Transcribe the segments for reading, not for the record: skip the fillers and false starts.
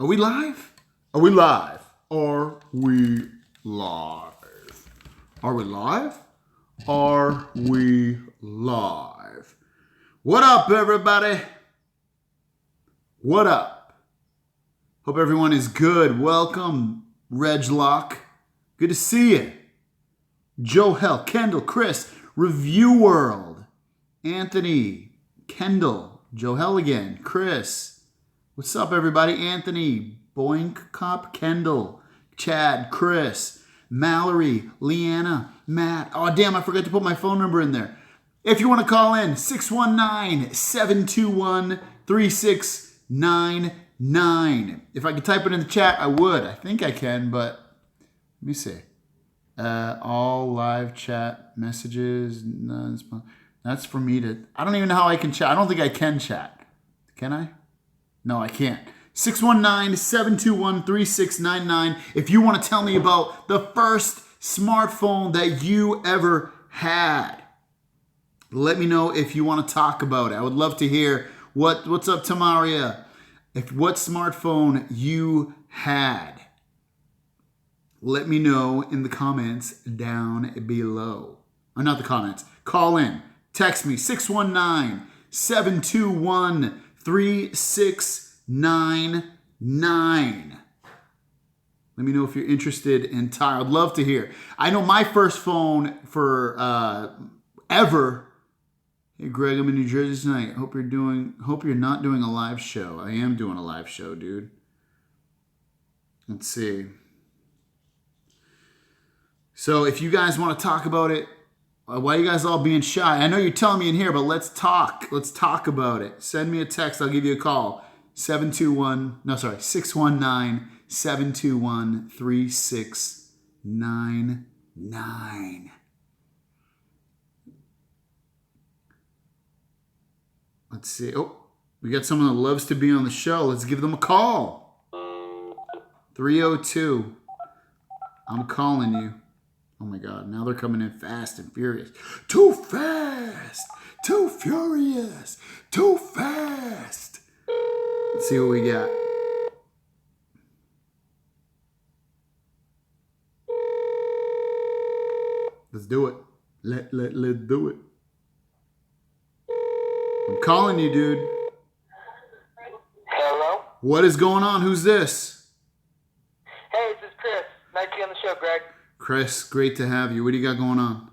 Are we live? Are we live? Are we live? Are we live? Are we live? What up, everybody? What up? Hope everyone is good. Welcome, Reg Lock. Good to see you. Joe Hell, Kendall, Chris, Review World, Anthony, Kendall, Joe Hell again, Chris. What's up, everybody? Anthony, Boink Cop, Kendall, Chad, Chris, Mallory, Leanna, Matt. Oh, damn, I forgot to put my phone number in there. If you want to call in, 619-721-3699. If I could type it in the chat, I would. I think I can, but let me see. All live chat messages. That's for me to... I don't even know how I can chat. I don't think I can chat. Can I? No, I can't. 619-721-3699. If you want to tell me about the first smartphone that you ever had, let me know if you want to talk about it. I would love to hear what's up, Tamaria. What smartphone you had. Let me know in the comments down below. Or not the comments. Call in. Text me. 619-721-3699. Let me know if you're interested in Ty. I'd love to hear. I know my first phone for ever. Hey Greg, I'm in New Jersey tonight. Hope you're not doing a live show. I am doing a live show, dude. Let's see. So if you guys want to talk about it, why are you guys all being shy? I know you're telling me in here, but let's talk. Let's talk about it. Send me a text. I'll give you a call. 619-721-3699. Let's see. Oh, we got someone that loves to be on the show. Let's give them a call. 302. I'm calling you. Oh my God, now they're coming in fast and furious. Too fast, too furious, too fast. Let's see what we got. Let's do it. Let's do it. I'm calling you, dude. Hello? What is going on? Who's this? Hey, this is Chris. Nice to be on the show, Greg. Chris, great to have you. What do you got going on?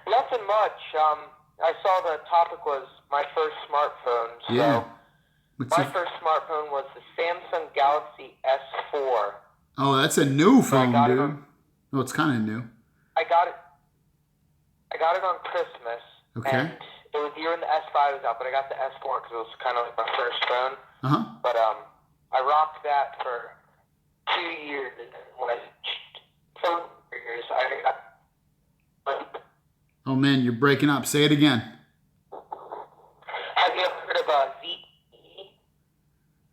Nothing much. I saw the topic was my first smartphone. So Yeah. first smartphone was the Samsung Galaxy S4. Oh, that's a new phone, got it dude. on- Oh, it's kind of new. I got it on Christmas. Okay. And it was the year when the S5 was out, but I got the S4 because it was kind of like my first phone. Uh-huh. But I rocked that for 2 years. And when I phone years, I got... Oh, man, you're breaking up. Say it again. Have you ever heard of ZTE?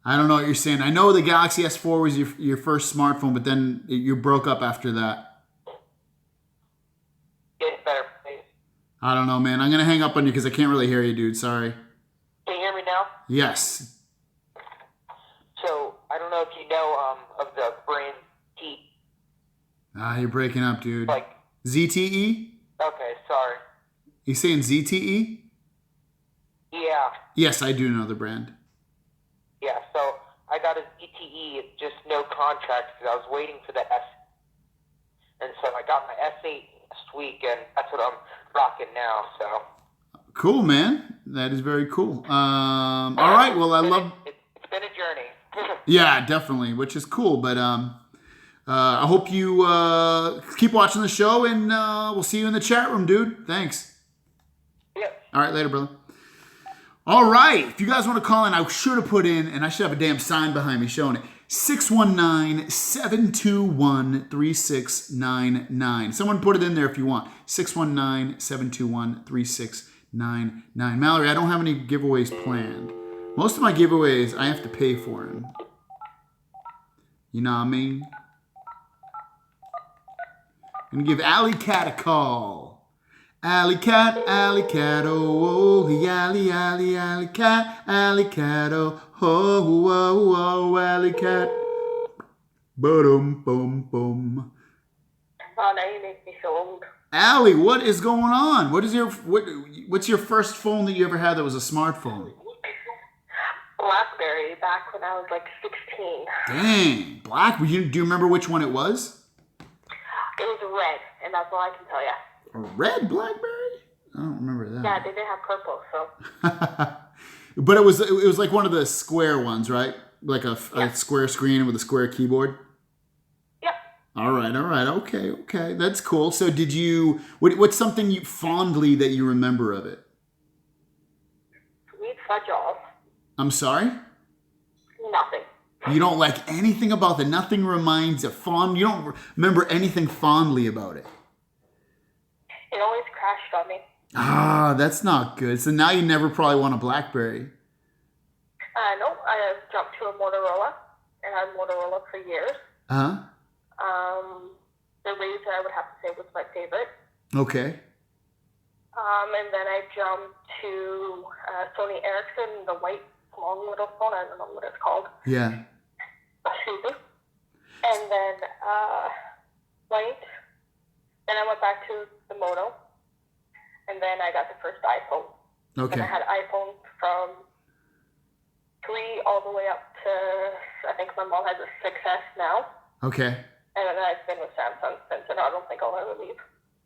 I don't know what you're saying. I know the Galaxy S4 was your first smartphone, but then you broke up after that. Get better, please. I don't know, man. I'm going to hang up on you because I can't really hear you, dude. Sorry. Can you hear me now? Yes. So, I don't know if you know of the brand T. You're breaking up, dude. Like, ZTE? okay, sorry. You saying ZTE? Yeah, Yes, I do know the brand. yeah. So, I got a ZTE, just no contract because I was waiting for the S. And so, I got my S8 last week, and that's what I'm rocking now, so. Cool, man. That is very cool. All right. Well, I love... It's been a journey. Yeah, definitely, which is cool. But I hope you keep watching the show, and we'll see you in the chat room, dude. Thanks. Yep. All right, later, brother. All right. If you guys want to call in, I should have put in, and I should have a damn sign behind me showing it, 619-721-3699. Someone put it in there if you want. 619-721-3699. Mallory, I don't have any giveaways planned. Most of my giveaways, I have to pay for them. You know what I mean? I'm going to give Alley Cat a call. Alley cat, oh, the alley cat, oh, alley cat. Boom, boom, boom. Oh, now you make me feel old. Allie, what is going on? What's your first phone that you ever had that was a smartphone? BlackBerry back when I was like 16. Dang, black. Do you remember which one it was? It was red, and that's all I can tell you. A red BlackBerry? I don't remember that. Yeah, they didn't have purple, so. But it was like one of the square ones, right? Like a square screen with a square keyboard. Yep. All right. Okay. That's cool. So what's something fondly that you remember of it? Sweet fudge off. I'm sorry? Nothing. You don't like anything about it? Nothing reminds you you don't remember anything fondly about it? It always crashed on me. Ah, that's not good. So now you never probably want a BlackBerry. No, I jumped to a Motorola, and I had Motorola for years. Uh-huh. The Razr, I would have to say, was my favorite. Okay. And then I jumped to Sony Ericsson, the white small little phone. I don't know what it's called. Yeah. Excuse me. And then white. Then I went back to the Moto. And then I got the first iPhone. Okay. And I had iPhones from 3 all the way up to, I think my mom has a 6S now. Okay. And then I've been with Samsung since, and I don't think I'll ever leave.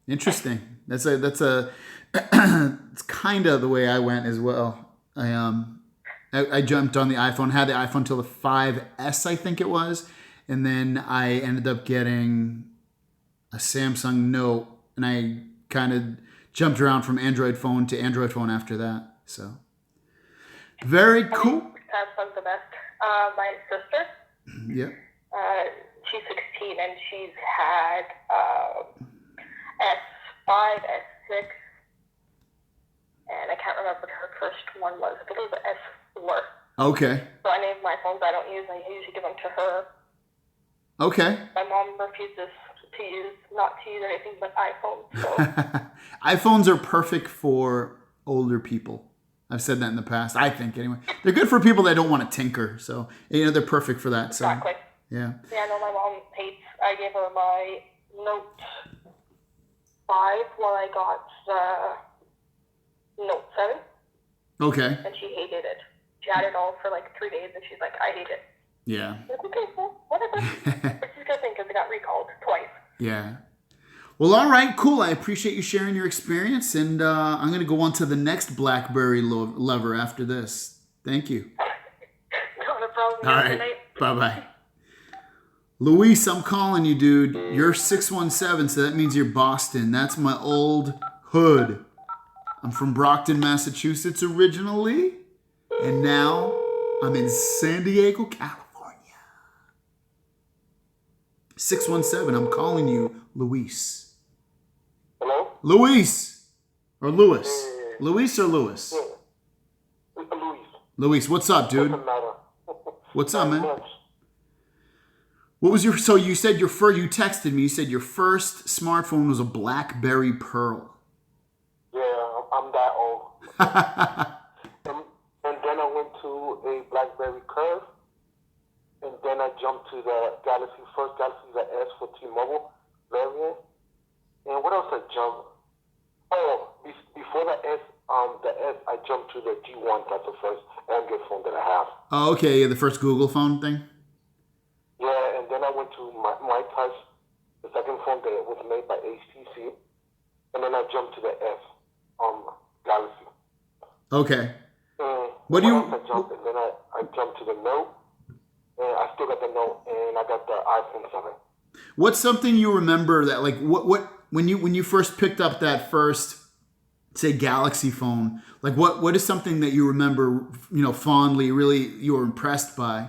Interesting. That's a it's kind of the way I went as well. I jumped on the iPhone, had the iPhone till the 5S, I think it was, and then I ended up getting a Samsung Note, and I kind of jumped around from Android phone to Android phone after that. So very cool. Samsung's the best. My sister, Yeah. she's 16 and she's had S5, S6, and I can't remember what her first one was. I think it was S4. Okay. So any of my phones I don't use, I usually give them to her. Okay. My mom refuses not to use anything but iPhones. So. iPhones are perfect for older people. I've said that in the past. I think anyway. They're good for people that don't want to tinker. So they're perfect for that. So Exactly. yeah. Yeah, I know my mom hates. I gave her my Note 5 while I got the Note 7. Okay. And she hated it. She had it all for like 3 days, and she's like, "I hate it." Yeah. I'm like, okay, well, whatever. But she's gonna think because it got recalled twice. Yeah. Well, all right, cool. I appreciate you sharing your experience, and I'm going to go on to the next BlackBerry lover after this. Thank you. Not a problem. All right. Bye-bye. Luis, I'm calling you, dude. You're 617, so that means you're Boston. That's my old hood. I'm from Brockton, Massachusetts originally, and now I'm in San Diego, California. 617, I'm calling you, Luis. Hello? Luis. Or Lewis. Luis or Lewis? Yeah. Luis. Luis, what's up, dude? Doesn't matter. What's up, man? Much. What was so you said you texted me, you said your first smartphone was a BlackBerry Pearl. Yeah, I'm that old. and then I went to a BlackBerry Curve, and then I jumped to the first Galaxy, the S for T-Mobile variant. And what else I jumped? Oh, before the S, I jumped to the G1. That's the first Android phone that I have. Oh, okay, yeah, the first Google phone thing? Yeah, and then I went to my Touch, the second phone that was made by HTC, and then I jumped to the S, Galaxy. Okay. And What do you? else I jumped, and then I jumped to the Note, and I still got the Note, and I got the iPhone 7. What's something you remember that like what when you first picked up that first, say, Galaxy phone? Like what is something that you remember, fondly, really you were impressed by?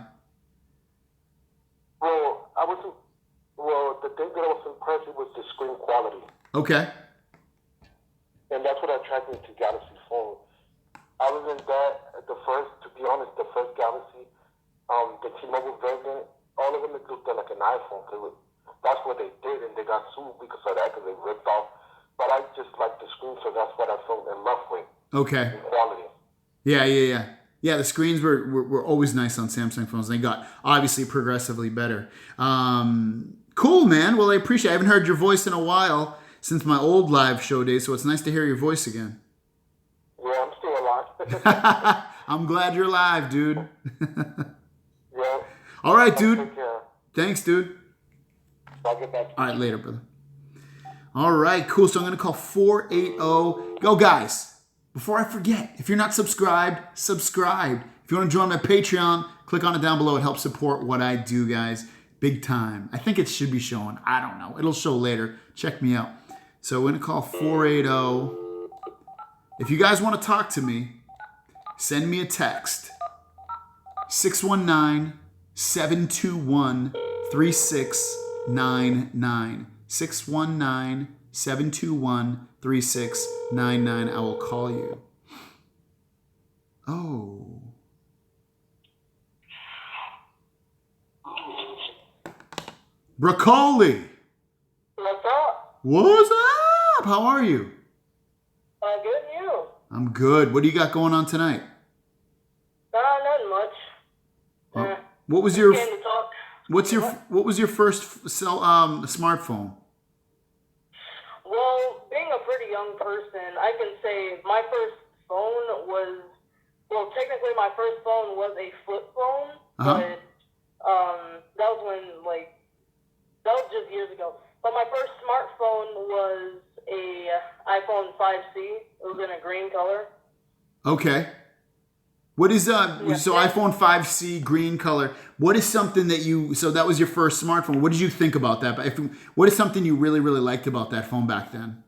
The thing that I was impressed with was the screen quality. Okay. And that's what attracted me to Galaxy phone. Other than that, the first Galaxy, the T-Mobile version, all of them looked like an iPhone. That's what they did, and they got sued because of that, because they ripped off. but I just like the screen, so that's what I fell in love with. Okay. The quality. Yeah, the screens were always nice on Samsung phones. They got obviously progressively better. Cool, man. Well, I appreciate it. I haven't heard your voice in a while since my old live show days, so it's nice to hear your voice again. Yeah, I'm still alive. I'm glad you're alive, dude. Yeah. All right, dude. Take care. Thanks, dude. I'll get back to you. All right, later, brother. All right, cool. So I'm going to call 480. Go, guys. Before I forget, if you're not subscribed, subscribe. If you want to join my Patreon, click on it down below. It helps support what I do, guys. Big time. I think it should be showing. I don't know. It'll show later. Check me out. So we're going to call 480. If you guys want to talk to me, send me a text. 619-721-3699. 619-721-3699. I will call you. Oh. Broccoli. What's up? What's up? How are you? Good, you? I'm good. What do you got going on tonight? Nothing much. What was your Came to talk. what was your first smartphone? Well, being a pretty young person, I can say my first phone was, well, technically my first phone was a flip phone, but that was when, like, that was just years ago. But my first smartphone was a iPhone 5C. It was in a green color. Okay. What is so iPhone 5C green color? What is something that so that was your first smartphone? What did you think about that? What is something you really, really liked about that phone back then?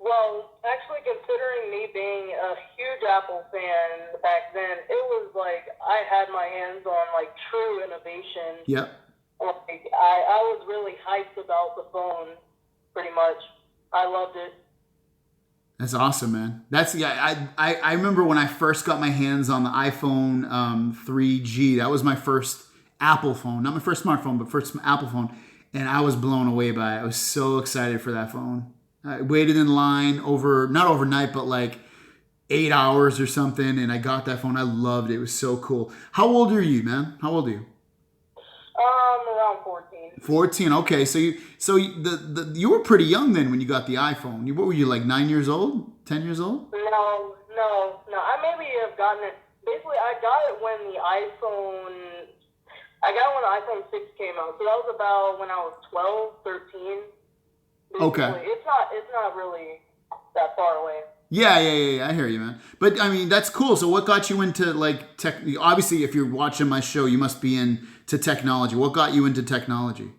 Well, actually, considering me being a huge Apple fan back then, it was like I had my hands on like true innovation. Yep. Like I was really hyped about the phone, pretty much. I loved it. That's awesome, man. I remember when I first got my hands on the iPhone 3G. That was my first Apple phone, not my first smartphone, but first Apple phone, and I was blown away by it. I was so excited for that phone. I waited in line not overnight, but like 8 hours or something, and I got that phone. I loved it. It was so cool. How old are you, man? How old are you? Around 14. 14. Okay, so you were pretty young then when you got the iPhone. What were you, like 9 years old, 10 years old? No. I maybe have gotten it. Basically, I got it when the iPhone 6 came out. So that was about when I was 12, 13. Basically. Okay. It's not really that far away. Yeah. I hear you, man. But I mean, that's cool. So what got you into like tech? Obviously, if you're watching my show, you must be into technology. What got you into technology?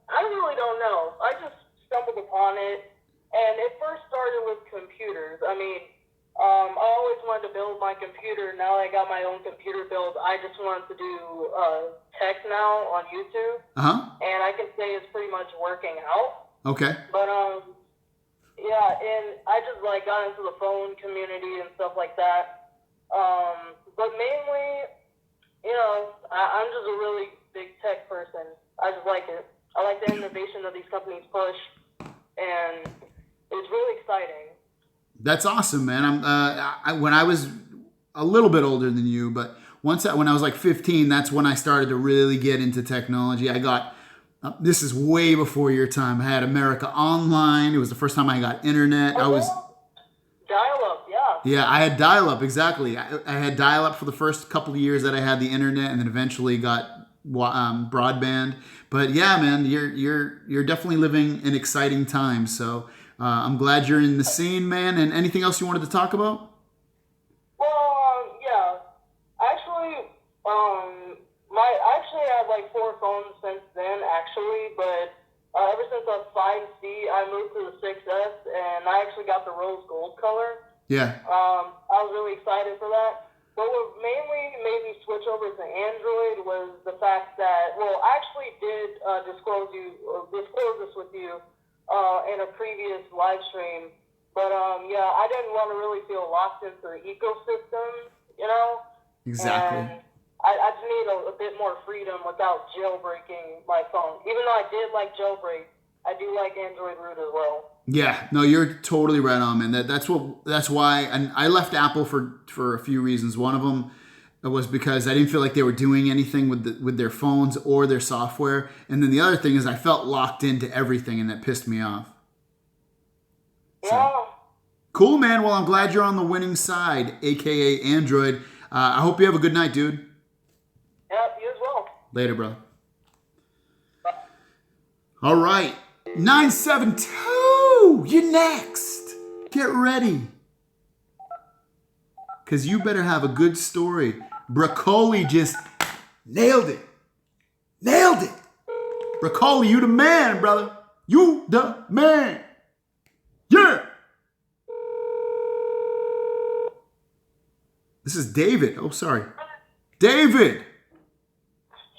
I really don't know. I just stumbled upon it, and it first started with computers. I mean, I always wanted to build my computer. Now that I got my own computer built, I just wanted to do tech now on YouTube. And I can say it's pretty much working out. Okay. But yeah, and I just like got into the phone community and stuff like that. But mainly, you know, I'm just a really big tech person. I just like it. I like the innovation that these companies push, and it's really exciting. That's awesome, man. When I was a little bit older than you, but when I was like 15, that's when I started to really get into technology. I got this is way before your time. I had America Online. It was the first time I got internet. I was dial-up, yeah. Yeah, I had dial-up, exactly. I had dial-up for the first couple of years that I had the internet, and then eventually got broadband. But yeah, man, you're definitely living in exciting times. So I'm glad you're in the scene, man. And anything else you wanted to talk about? Well, yeah. Actually, I actually had like 4 phones since then, actually, but ever since the 5C, I moved to the 6S, and I actually got the rose gold color. Yeah. I was really excited for that. But what mainly made me switch over to Android was the fact that, well, I actually did disclose this with you in a previous live stream. But yeah, I didn't want to really feel locked into the ecosystem, you know? Exactly. And I just need a bit more freedom without jailbreaking my phone. Even though I did like jailbreak, I do like Android root as well. Yeah, no, you're totally right on, man. That's why, and I left Apple for a few reasons. One of them was because I didn't feel like they were doing anything with their phones or their software, and then the other thing is I felt locked into everything, and that pissed me off. So, Yeah. cool, man. Well, I'm glad you're on the winning side, aka Android. I hope you have a good night, dude. Yeah, you as well. Later, bro. All right, 972. You're next. Get ready. Because you better have a good story. Broccoli just nailed it. Nailed it. Broccoli, you the man, brother. You the man. Yeah. This is David. Oh, sorry. David.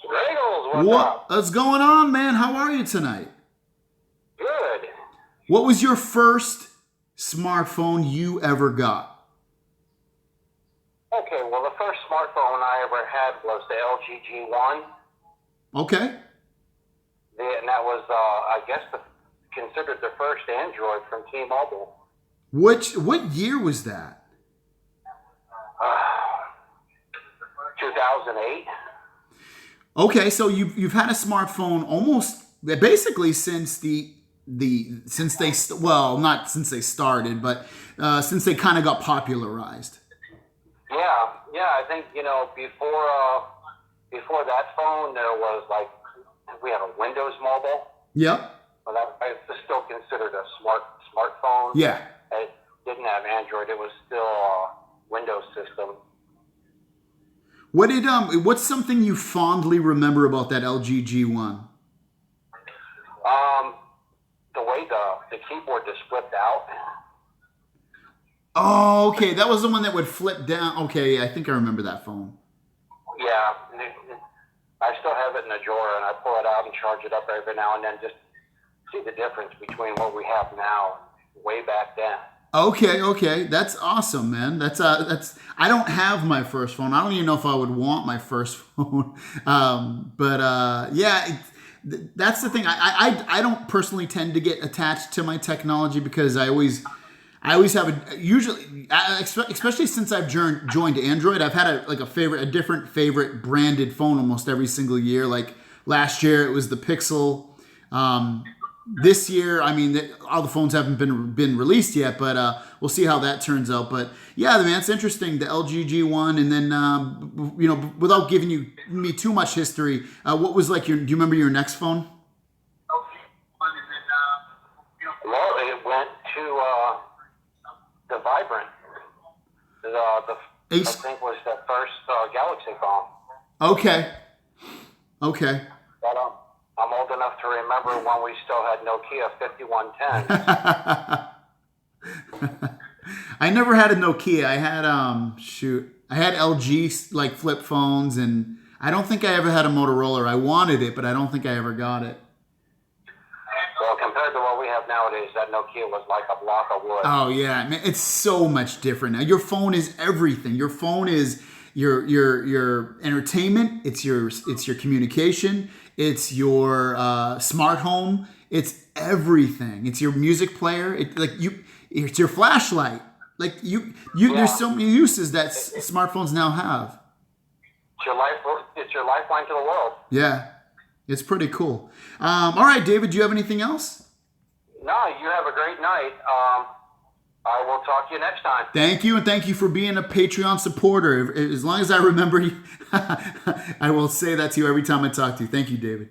Greggles, what's up? What's going on, man? How are you tonight? Good. What was your first smartphone you ever got? Okay, well, the first smartphone I ever had was the LG G1. Okay. And that was, I guess, considered the first Android from T-Mobile. What year was that? 2008. Okay, so you've had a smartphone almost basically since since they not since they started, but since they kind of got popularized. Yeah, I think, before that phone, there was, we had a Windows Mobile. Yep. Well, that was still considered a smartphone. Yeah. It didn't have Android. It was still a Windows system. What's something you fondly remember about that LG G1? The way the keyboard just flipped out. Oh, okay. That was the one that would flip down. Okay, yeah, I think I remember that phone. Yeah. I still have it in a drawer, and I pull it out and charge it up every now and then just see the difference between what we have now and way back then. Okay. That's awesome, man. That's I don't have my first phone. I don't even know if I would want my first phone. Yeah, that's the thing. I don't personally tend to get attached to my technology because I always have especially since I've joined Android, I've had a different favorite branded phone almost every single year. Like last year it was the Pixel. This year, I mean, all the phones haven't been released yet, but we'll see how that turns out. But yeah, man, it's interesting, the LG G1, and then without giving me too much history, what was do you remember your next phone? Well, it went to the Vibrant. I think was the first Galaxy phone. Okay. But I'm old enough to remember when we still had Nokia 5110. I never had a Nokia. I had I had LG flip phones, and I don't think I ever had a Motorola. I wanted it, but I don't think I ever got it. Well, compared to what we have nowadays, that Nokia was like a block of wood. Oh yeah, man, it's so much different now. Your phone is everything. Your phone is your entertainment. It's your communication. It's your smart home. It's everything. It's your music player. It's your flashlight. There's so many uses that smartphones now have. It's your lifeline to the world. Yeah, it's pretty cool. All right, David, do you have anything else? No, you have a great night. I will talk to you next time. Thank you, and thank you for being a Patreon supporter. As long as I remember you, I will say that to you every time I talk to you. Thank you, David.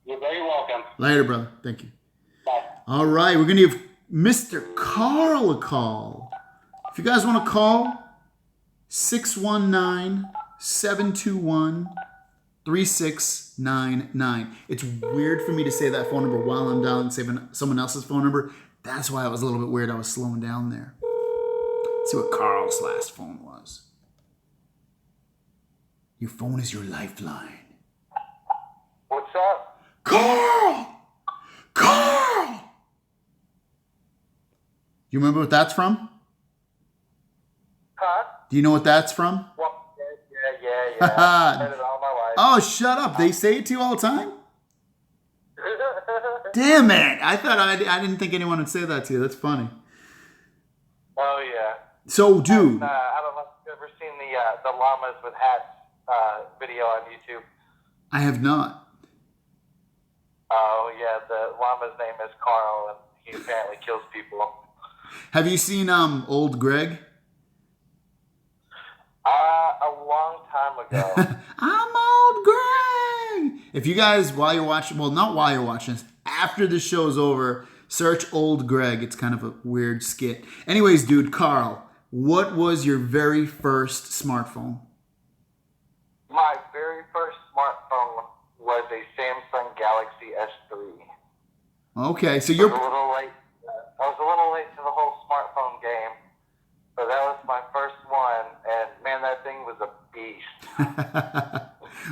You're very welcome. Later, brother. Thank you. Bye. All right, we're going to give Mr. Carl a call. If you guys want to call, 619-721-3699. It's weird for me to say that phone number while I'm dialing someone else's phone number. That's why it was a little bit weird. I was slowing down there. Let's see what Carl's last phone was. Your phone is your lifeline. What's up? Carl! You remember what that's from? Huh? Do you know what that's from? Well, yeah. I've heard it all my life. Oh, shut up. They say it to you all the time? Damn it! I thought I didn't think anyone would say that to you. That's funny. Oh yeah. So, dude. And, I don't know if you've ever seen the llamas with hats video on YouTube. I have not. Oh yeah, the llama's name is Carl, and he apparently kills people. Have you seen Old Greg? A long time ago. I'm Old Greg. If you guys, while you're watching, well, not while you're watching this, after the show's over, search Old Greg. It's kind of a weird skit. Anyways, dude, Carl, what was your very first smartphone? My very first smartphone was a Samsung Galaxy S3. Okay, so I you're... was a little late. I was a little late to the whole smartphone game, but that was my first one, and man, that thing was a beast.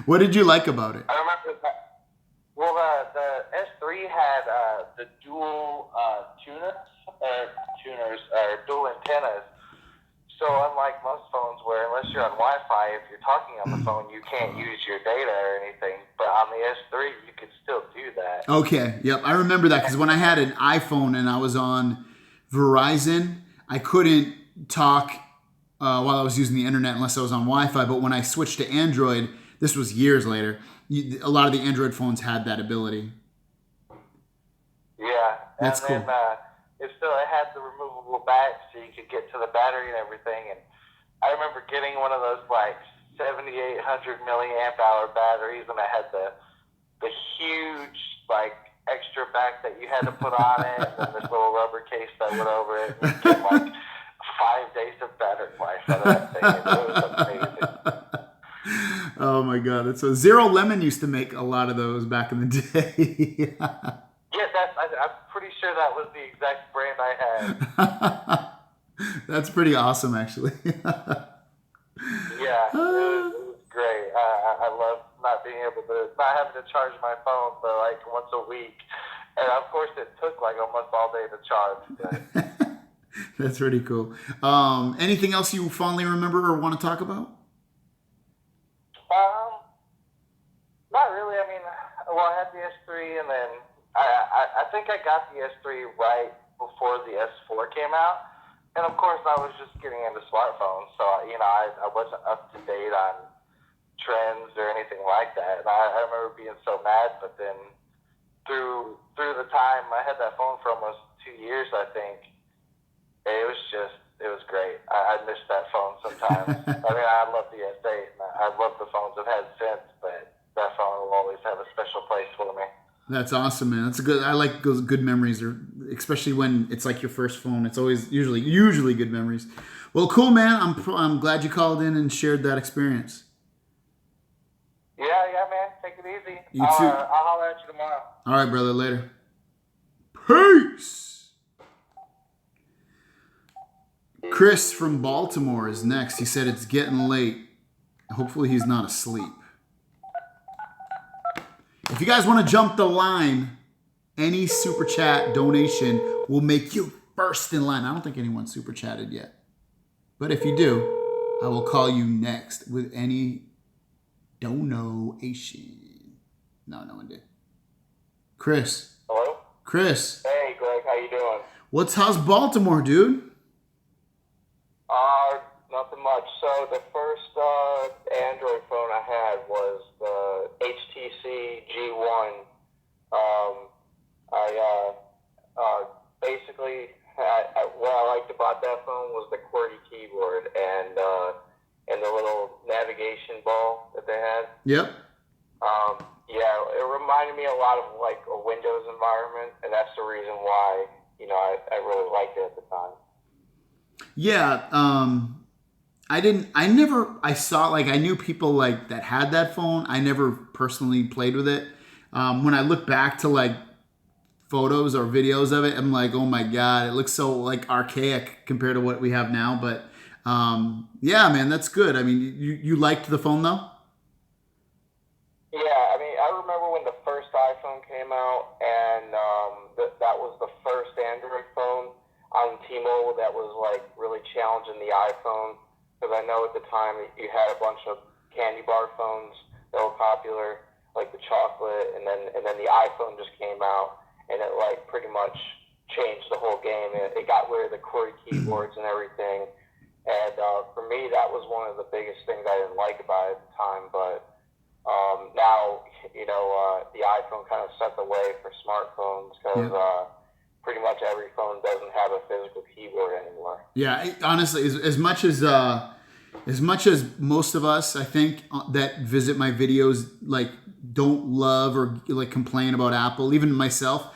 What did you like about it? I remember that. Well, the S3 had the dual dual antennas. So unlike most phones where unless you're on Wi-Fi, if you're talking on the phone, you can't use your data or anything. But on the S3, you could still do that. Okay, yep. I remember that because when I had an iPhone and I was on Verizon, I couldn't talk while I was using the internet unless I was on Wi-Fi. But when I switched to Android, this was years later, a lot of the Android phones had that ability. Yeah. That's cool. And then it had the removable back so you could get to the battery and everything. And I remember getting one of those like 7,800 milliamp hour batteries, and I had the huge like extra back that you had to put on it, and this little rubber case that went over it. And you get like 5 days of battery life out of that thing. It was amazing. Oh my God, that's so Zero Lemon used to make a lot of those back in the day. Yeah, I'm pretty sure that was the exact brand I had. That's pretty awesome, actually. Yeah, it was great. I love not having to charge my phone for like once a week, and of course it took like almost all day to charge. But. That's pretty cool. Anything else you fondly remember or want to talk about? Not really. I mean, well, I had the S3, and then I think I got the S3 right before the S4 came out. And of course, I was just getting into smartphones, so I wasn't up to date on trends or anything like that. And I remember being so mad, but then through the time I had that phone for almost 2 years, I think it was great. I miss that phone sometimes. I mean, I love the S8, and I love the phones I've had since, but that phone will always have a special place for me. That's awesome, man. I like those good memories, or especially when it's like your first phone. It's always usually good memories. Well, cool, man. I'm glad you called in and shared that experience. Yeah, man. Take it easy. You too. I'll holler at you tomorrow. All right, brother. Later. Peace. Chris from Baltimore is next. He said it's getting late. Hopefully he's not asleep. If you guys want to jump the line, any super chat donation will make you first in line. I don't think anyone super chatted yet. But if you do, I will call you next with any donation. No one did. Chris. Hello? Chris. Hey, Greg. How you doing? How's Baltimore, dude? Nothing much. So the first Android phone I had was the HTC G1. What I liked about that phone was the QWERTY keyboard and the little navigation ball that they had. Yep. It reminded me a lot of like a Windows environment, and that's the reason why I really liked it at the time. Yeah, I knew people like that had that phone. I never personally played with it. When I look back to like photos or videos of it, I'm like, oh my God, it looks so like archaic compared to what we have now. But yeah, man, that's good. I mean, you liked the phone though? Yeah, I mean, I remember when the first iPhone came out, and that was the first Android phone on T-Mobile that was like really challenging the iPhone, because I know at the time you had a bunch of candy bar phones that were popular, like the chocolate, and then the iPhone just came out, and it like pretty much changed the whole game. It got rid of the QWERTY keyboards and everything. And for me, that was one of the biggest things I didn't like about it at the time. But now, the iPhone kind of set the way for smartphones because pretty much every phone doesn't have a physical keyboard anymore. Yeah, honestly, as much as most of us, I think, that visit my videos like don't love or like complain about Apple, even myself.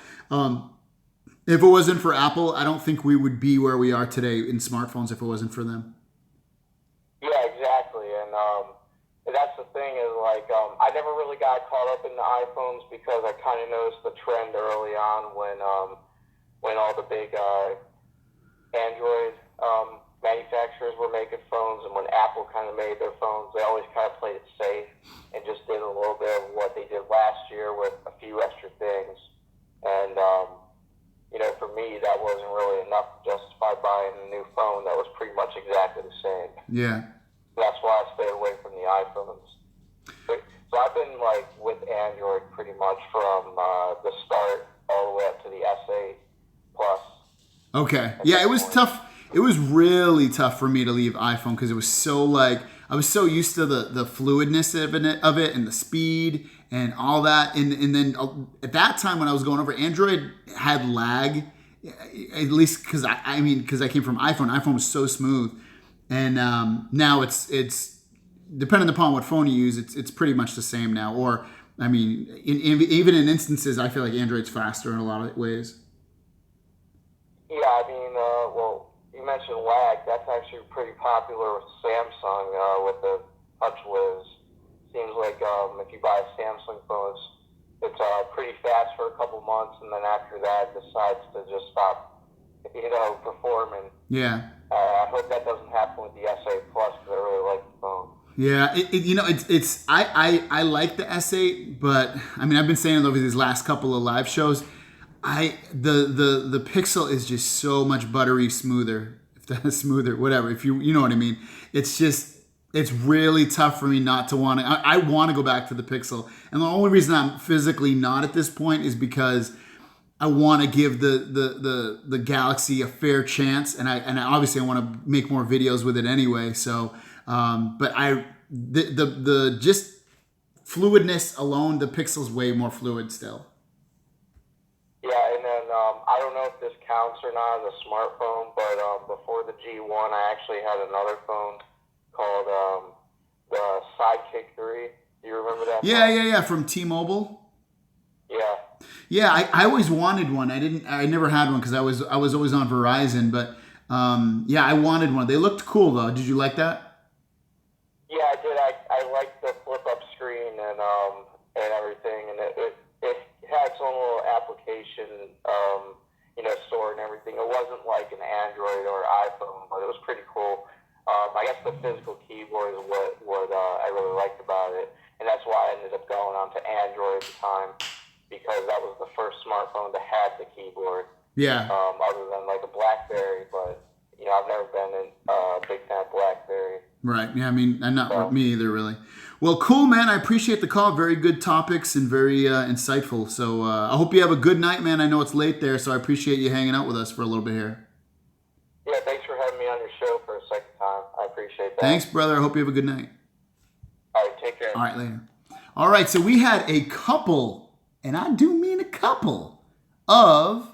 If it wasn't for Apple, I don't think we would be where we are today in smartphones if it wasn't for them. Yeah, exactly. And that's the thing is like I never really got caught up in the iPhones because I kind of noticed the trend early on when all the big Android manufacturers were making phones, and when Apple kind of made their phones, they always kind of played it safe and just did a little bit of what they did last year with a few extra things. And for me, that wasn't really enough to justify buying a new phone that was pretty much exactly the same. Yeah. That's why I stayed away from the iPhones. So I've been like with Android pretty much from the start all the way up to the S8 Plus. Okay. Yeah, it was tough. It was really tough for me to leave iPhone because it was so like I was so used to the fluidness of it and the speed and all that. And then at that time when I was going over, Android had lag, at least because because I came from iPhone. iPhone was so smooth, and now it's depending upon what phone you use, it's pretty much the same now. Or even in instances, I feel like Android's faster in a lot of ways. Yeah, well, you mentioned lag. That's actually pretty popular with Samsung with the TouchWiz. Seems like if you buy a Samsung phone, it's pretty fast for a couple months, and then after that, decides to just stop, performing. Yeah. I hope that doesn't happen with the S8 Plus because I really like the phone. Yeah, I like the S8, but I've been saying it over these last couple of live shows. The Pixel is just so much buttery smoother. If that's smoother, whatever. If you know what I mean. It's really tough for me not to want to. I want to go back to the Pixel, and the only reason I'm physically not at this point is because I want to give the Galaxy a fair chance, and I obviously I want to make more videos with it anyway. So, but the just fluidness alone, the Pixel's way more fluid still. Yeah, and then I don't know if this counts or not as a smartphone, but before the G1, I actually had another phone called the Sidekick 3. Do you remember that? Yeah, from T-Mobile. Yeah. Yeah, I always wanted one. I never had one because I was always on Verizon. But I wanted one. They looked cool though. Did you like that? Yeah, I did. I liked the flip up screen and everything, and it had its own little application, store and everything. It wasn't like an Android or iPhone, but it was pretty cool. I guess the physical keyboard is what I really liked about it, and that's why I ended up going on to Android at the time, because that was the first smartphone to have the keyboard. Yeah. Other than like a BlackBerry, but I've never been a big fan of BlackBerry. Right. Yeah. Not me either, really. Well, cool, man. I appreciate the call. Very good topics and very insightful. So I hope you have a good night, man. I know it's late there, so I appreciate you hanging out with us for a little bit here. Yeah. Thanks for having me on your show for a second time. I appreciate that. Thanks, brother. I hope you have a good night. All right. Take care. All right. Later. All right. So we had a couple, and I do mean a couple, of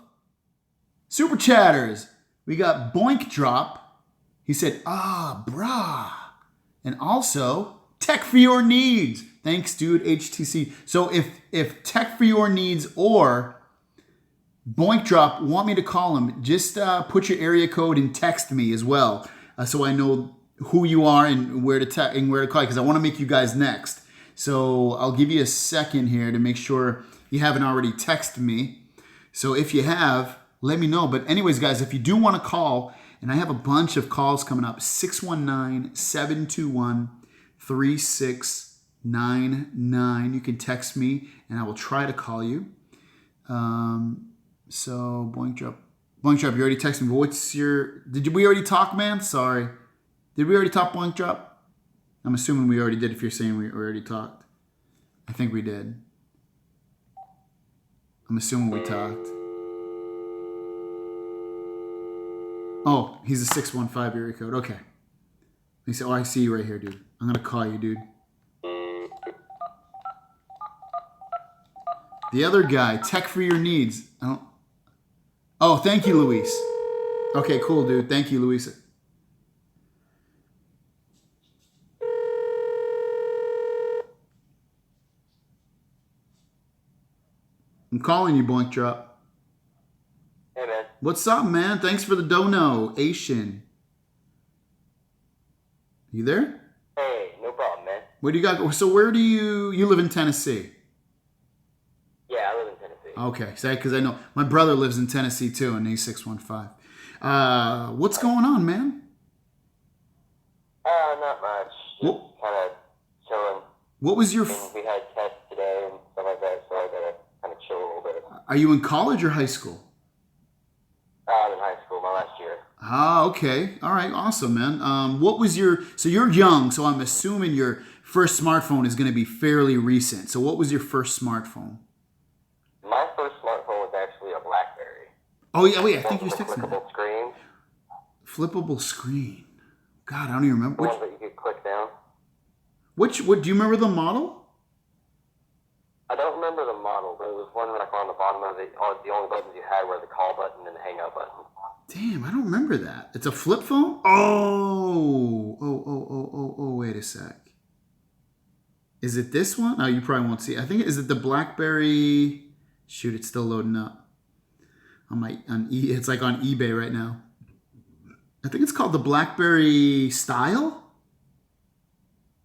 super chatters. We got Boink Drop. He said, brah. And also, Tech for Your Needs. Thanks, dude, HTC. So if Tech for Your Needs or Boink Drop want me to call him, just put your area code and text me as well, so I know who you are and where to call, because I want to make you guys next. So I'll give you a second here to make sure you haven't already texted me. So if you have, let me know. But anyways, guys, if you do want to call, and I have a bunch of calls coming up, 619-721-3699. You can text me, and I will try to call you. So, Boink Drop, you already texted me. But we already talk, man? Sorry. Did we already talk, Boink Drop? I'm assuming we already did if you're saying we already talked. I think we did. I'm assuming we talked. Oh, he's a 615 area code. Okay. He said, oh, I see you right here, dude. I'm going to call you, dude. The other guy, tech for your needs. Oh, thank you, Luis. Okay, cool, dude. Thank you, Luis. I'm calling you, Boink Drop. Hey, man. What's up, man? Thanks for the donation. You there? Hey, no problem, man. What do you got? So where do you live in Tennessee? Yeah, I live in Tennessee. Okay, because I know my brother lives in Tennessee too, and he's 615. What's going on, man? Not much. Just kind of chilling. What was your? We had tests today and stuff like that, so I gotta kind of chill a little bit. Are you in college or high school? I'm in high school, my last year. Ah, okay. All right, awesome, man. What was your? So you're young, so I'm assuming your first smartphone is going to be fairly recent. So what was your first smartphone? My first smartphone was actually a BlackBerry. Oh yeah, wait. I think you texted me. Flippable screen. Flippable screen. God, I don't even remember. The one that you could click down. What do you remember the model? I don't remember the model, but it was one like on the bottom of it. The only buttons you had were the call button and the hang up button. Damn, I don't remember that. It's a flip phone? Oh, wait a sec. Is it this one? Oh, you probably won't see it. I think, is it the BlackBerry? Shoot, it's still loading up. It's like on eBay right now. I think it's called the BlackBerry Style?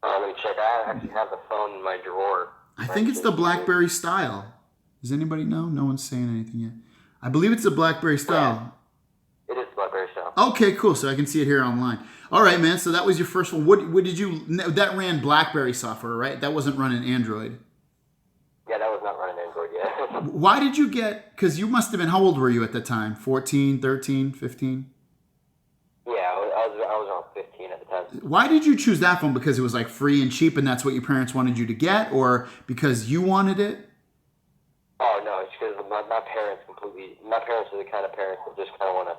Let me check. I actually have the phone in my drawer. I think it's the BlackBerry Style. Does anybody know? No one's saying anything yet. I believe it's the BlackBerry Style. It is BlackBerry Style. Okay, cool. So I can see it here online. All right, man. So that was your first one. What did you? That ran BlackBerry software, right? That wasn't running Android. Yeah, that was not running Android yet. Why did you get? Because you must have been. How old were you at the time? 14, 13, 15? Yeah, I was around 15 at the time. Why did you choose that phone? Because it was like free and cheap, and that's what your parents wanted you to get, or because you wanted it? Oh no, it's because my parents completely. My parents are the kind of parents that just kind of want to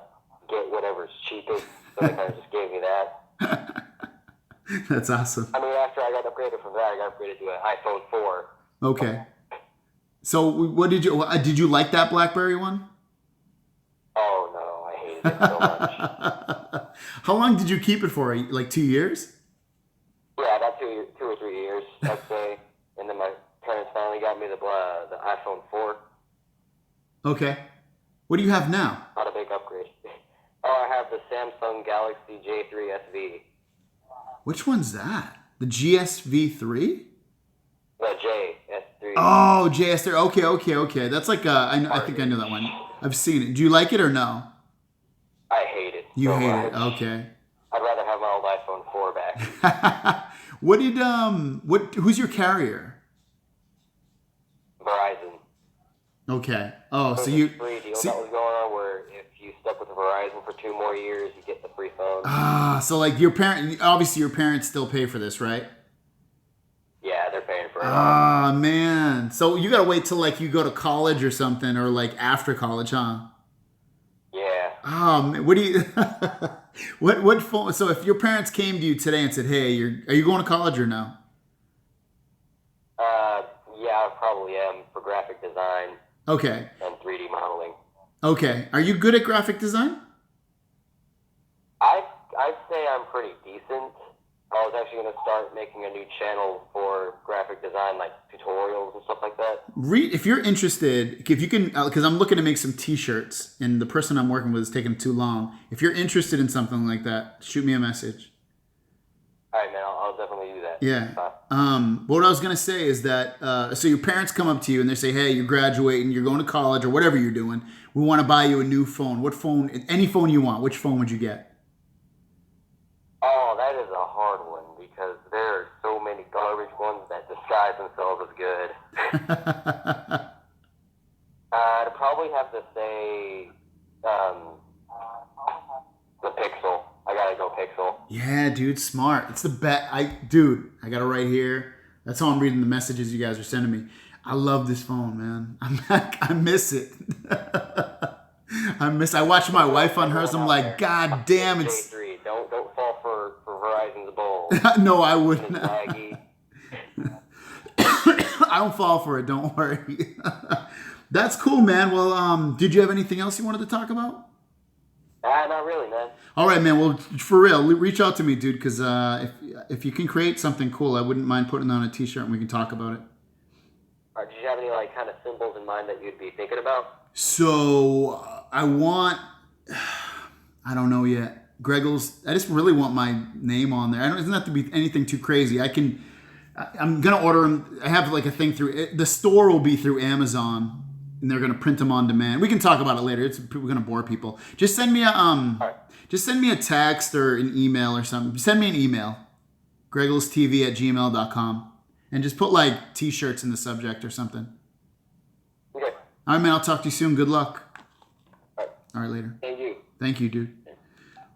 get whatever's cheapest, so they kind of just gave me that. That's awesome. I mean, after I got upgraded from that, I got upgraded to an iPhone 4. Okay. So what did you like that BlackBerry one? Oh no, I hated it so much. How long did you keep it for? Like 2 years? Yeah, about 2 or 3 years, I'd say. And then my parents finally got me the iPhone 4. Okay. What do you have now? Not a big upgrade. Oh, I have the Samsung Galaxy J3 SV. Which one's that? The GSV3? The JS3. Oh, JS3. Okay. That's like I think I know that one. I've seen it. Do you like it or no? I hate it. You so hate much. it. Okay. I'd rather have my old iPhone 4 back. Who's your carrier? Verizon. Okay. Oh, so There's you a free deal that was going on where if you stuck with Verizon for 2 more years, you get the free phone. so like obviously your parents still pay for this, right? Yeah, they're paying for it. Ah, man. So you gotta wait till like you go to college or something, or like after college, huh? Yeah. Man, what do you? what phone? So if your parents came to you today and said, "Hey, are you going to college or no?" Yeah, I probably am for graphic design. Okay. And 3D modeling. Okay. Are you good at graphic design? I'd say I'm pretty decent. I was actually going to start making a new channel for graphic design, like tutorials and stuff like that. If you're interested, if you can, because I'm looking to make some T-shirts, and the person I'm working with is taking too long. If you're interested in something like that, shoot me a message. All right, man. I'll definitely do that. Yeah. What I was gonna say is that so your parents come up to you and they say, "Hey, you're graduating, you're going to college, or whatever you're doing. We want to buy you a new phone. What phone? Any phone you want. Which phone would you get?" Oh, that is a hard one because there are so many garbage ones that disguise themselves as good. I'd probably have to say the Pixel. I gotta go Pixel. Yeah, dude, smart. It's the bet. I got it right here. That's how I'm reading the messages you guys are sending me. I love this phone, man. I miss it. I watch my wife on hers. I'm like, God damn, it's. J3. Don't fall for Verizon's bull. No, I wouldn't. It's laggy. I don't fall for it. Don't worry. That's cool, man. Well, did you have anything else you wanted to talk about? Not really, man. All right, man. Well, for real, reach out to me, dude. Because if you can create something cool, I wouldn't mind putting it on a T-shirt and we can talk about it. Did you have any like kind of symbols in mind that you'd be thinking about? So I don't know yet. Greggles. I just really want my name on there. It doesn't have to be anything too crazy. I'm gonna order them. I have like a thing through the store will be through Amazon, and they're gonna print them on demand. We can talk about it later. We're gonna bore people. Just send me a text or an email or something. Send me an email, GregglesTV@gmail.com, and just put like T-shirts in the subject or something. Okay. All right, man. I'll talk to you soon. Good luck. All right, later. Thank you. Thank you, dude.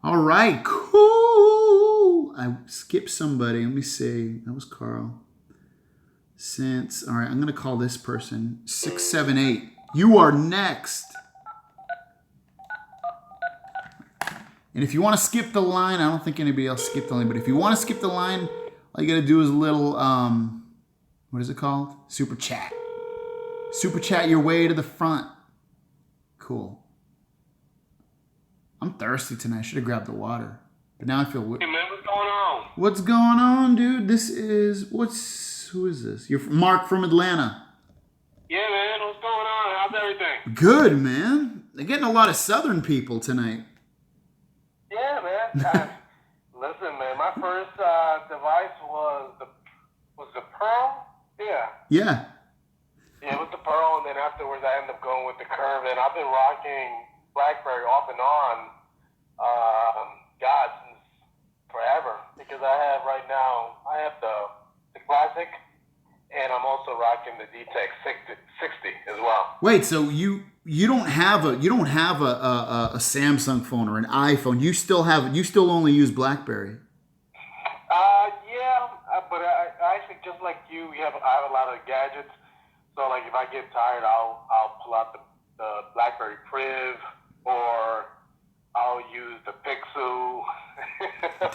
All right, cool. I skipped somebody. Let me see. That was Carl. All right, I'm going to call this person 678. You are next. And if you want to skip the line, I don't think anybody else skipped the line, but if you want to skip the line, all you got to do is a little, what is it called? Super chat. Super chat your way to the front. Cool. I'm thirsty tonight. I should have grabbed the water. But now I feel weird. Hey man, what's going on? What's going on, dude? Who is this? You're Mark from Atlanta. Yeah man, what's going on? How's everything? Good, man. They're getting a lot of Southern people tonight. Yeah, man. Listen, man. My first device was the Pearl. Yeah. Yeah. Yeah, with the Pearl, and then afterwards I ended up going with the Curve, and I've been rocking BlackBerry off and on, since forever. Because I have the Classic, and I'm also rocking the D-Tech 60 as well. Wait, so you don't have a Samsung phone or an iPhone. You still only use BlackBerry. But I actually, just like you, I have a lot of gadgets. So like if I get tired, I'll pull out the BlackBerry Priv, or I'll use the Pixel.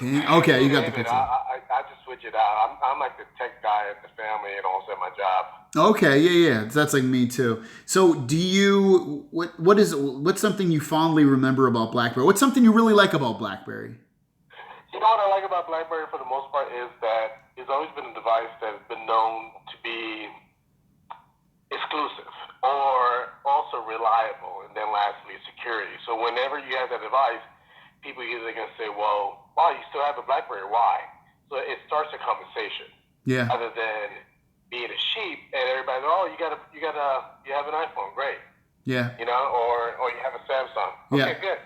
Damn. Okay, you got the Pixel. I just switch it out. I'm like the tech guy at the family, and also at my job. Okay, yeah. That's like me too. So do you, what's something you fondly remember about BlackBerry? What's something you really like about BlackBerry? You know what I like about BlackBerry for the most part is that it's always been a device that has been known to be exclusive or also reliable, and then lastly, security. So whenever you have that device, people are either going to say, well, wow, you still have a BlackBerry, why? So it starts a conversation. Yeah. Other than being a sheep and everybody, you have an iPhone, great. Yeah. Or you have a Samsung. Okay, good.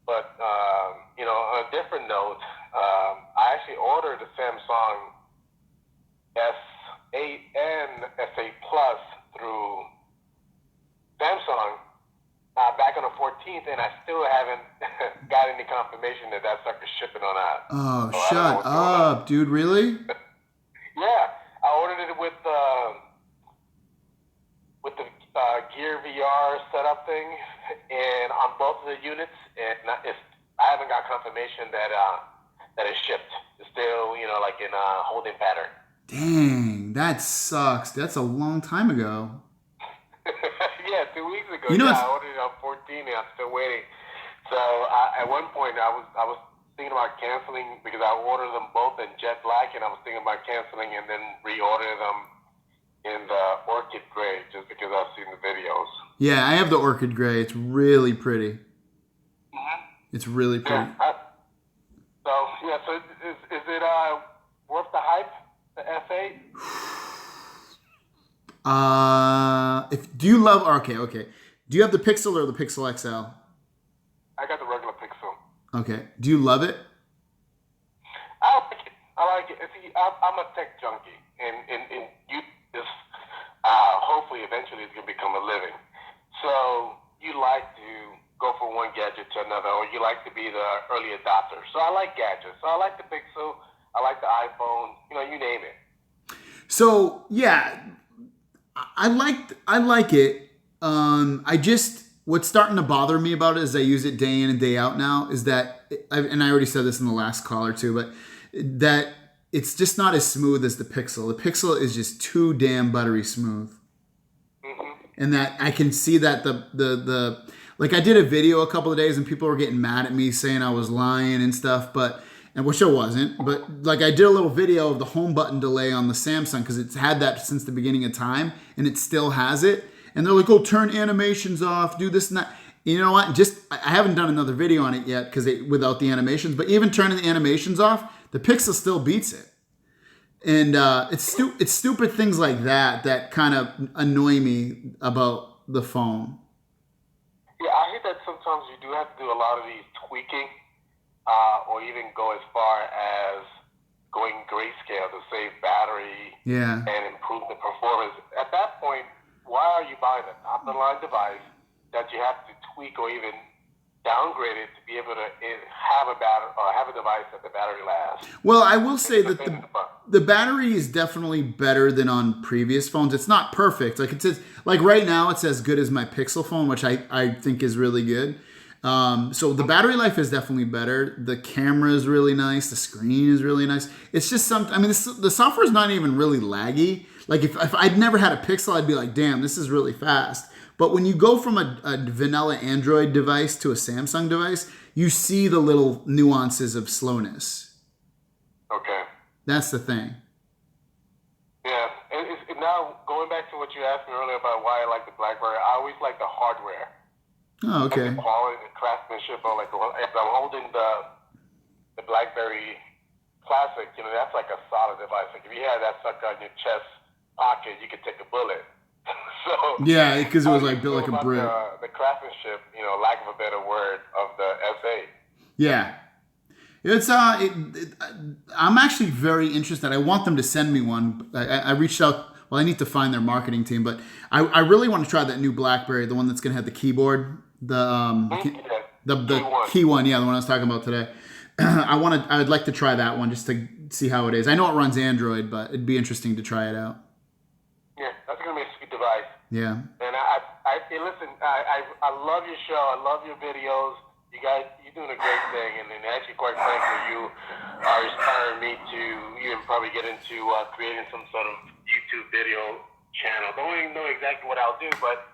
But on a different note, I actually ordered a Samsung S8 and S8 Plus through Samsung back on the 14th, and I still haven't got any confirmation that sucker's shipping on out. Oh, so shut up, dude! Really? Yeah, I ordered it with the Gear VR setup thing, and on both of the units, and I haven't got confirmation that it's shipped. It's still, like in a holding pattern. Dang, that sucks. That's a long time ago. Yeah, 2 weeks ago. I ordered it on 14, and I'm still waiting. So at one point, I was thinking about canceling because I ordered them both in jet black, and I was thinking about canceling and then reorder them in the orchid gray just because I've seen the videos. Yeah, I have the orchid gray. It's really pretty. Mm-hmm. It's really pretty. Yeah. So is it worth the hype? The S8? Do you love? Okay. Do you have the Pixel or the Pixel XL? I got the regular Pixel. Okay. Do you love it? I like it. See, I'm a tech junkie, and you just hopefully eventually it's gonna become a living. So you like to go from one gadget to another, or you like to be the early adopter. So I like gadgets. So I like the Pixel. I like the iPhone. You name it. So yeah, I like it. What's starting to bother me about it is I use it day in and day out now. Is that and I already said this in the last call or two, but that it's just not as smooth as the Pixel. The Pixel is just too damn buttery smooth, and that I can see that the like I did a video a couple of days and people were getting mad at me saying I was lying and stuff, and which I wasn't, but like I did a little video of the home button delay on the Samsung because it's had that since the beginning of time and it still has it. And they're like, oh, turn animations off, do this and that. You know what? I haven't done another video on it yet because without the animations, but even turning the animations off, the Pixel still beats it. And it's stupid things like that kind of annoy me about the phone. Yeah, I hear that sometimes you do have to do a lot of these tweaking, or even go as far as going grayscale to save battery and improve the performance. At that point, why are you buying a top-of-the-line device that you have to tweak or even downgrade it to be able to have a device that the battery lasts? Well, I will say that the battery is definitely better than on previous phones. It's not perfect. Like it says, like right now, it's as good as my Pixel phone, which I think is really good. So the battery life is definitely better. The camera is really nice. The screen is really nice. It's just something. I mean, the software is not even really laggy. Like if I'd never had a Pixel, I'd be like, damn, this is really fast. But when you go from a vanilla Android device to a Samsung device, you see the little nuances of slowness. Okay. That's the thing. Yeah. And now, going back to what you asked me earlier about why I like the BlackBerry, I always like the hardware. Oh, okay. Like the quality, the craftsmanship, or like if I'm holding the BlackBerry Classic, that's like a solid device. Like if you had that sucker on your chest pocket, you could take a bullet. So yeah, because it was like built like a brick. The craftsmanship, lack of a better word, of the SA. Yeah, it's I'm actually very interested. I want them to send me one. I reached out. Well, I need to find their marketing team, but I really want to try that new BlackBerry, the one that's going to have the keyboard, the key one. Yeah, the one I was talking about today. I would like to try that one just to see how it is. I know it runs Android, but it'd be interesting to try it out. Yeah, that's gonna be a sweet device. Yeah. And listen, I love your show. I love your videos. You guys, you're doing a great thing, and actually, quite frankly, you are inspiring me to even probably get into creating some sort of YouTube video channel. Don't even know exactly what I'll do, but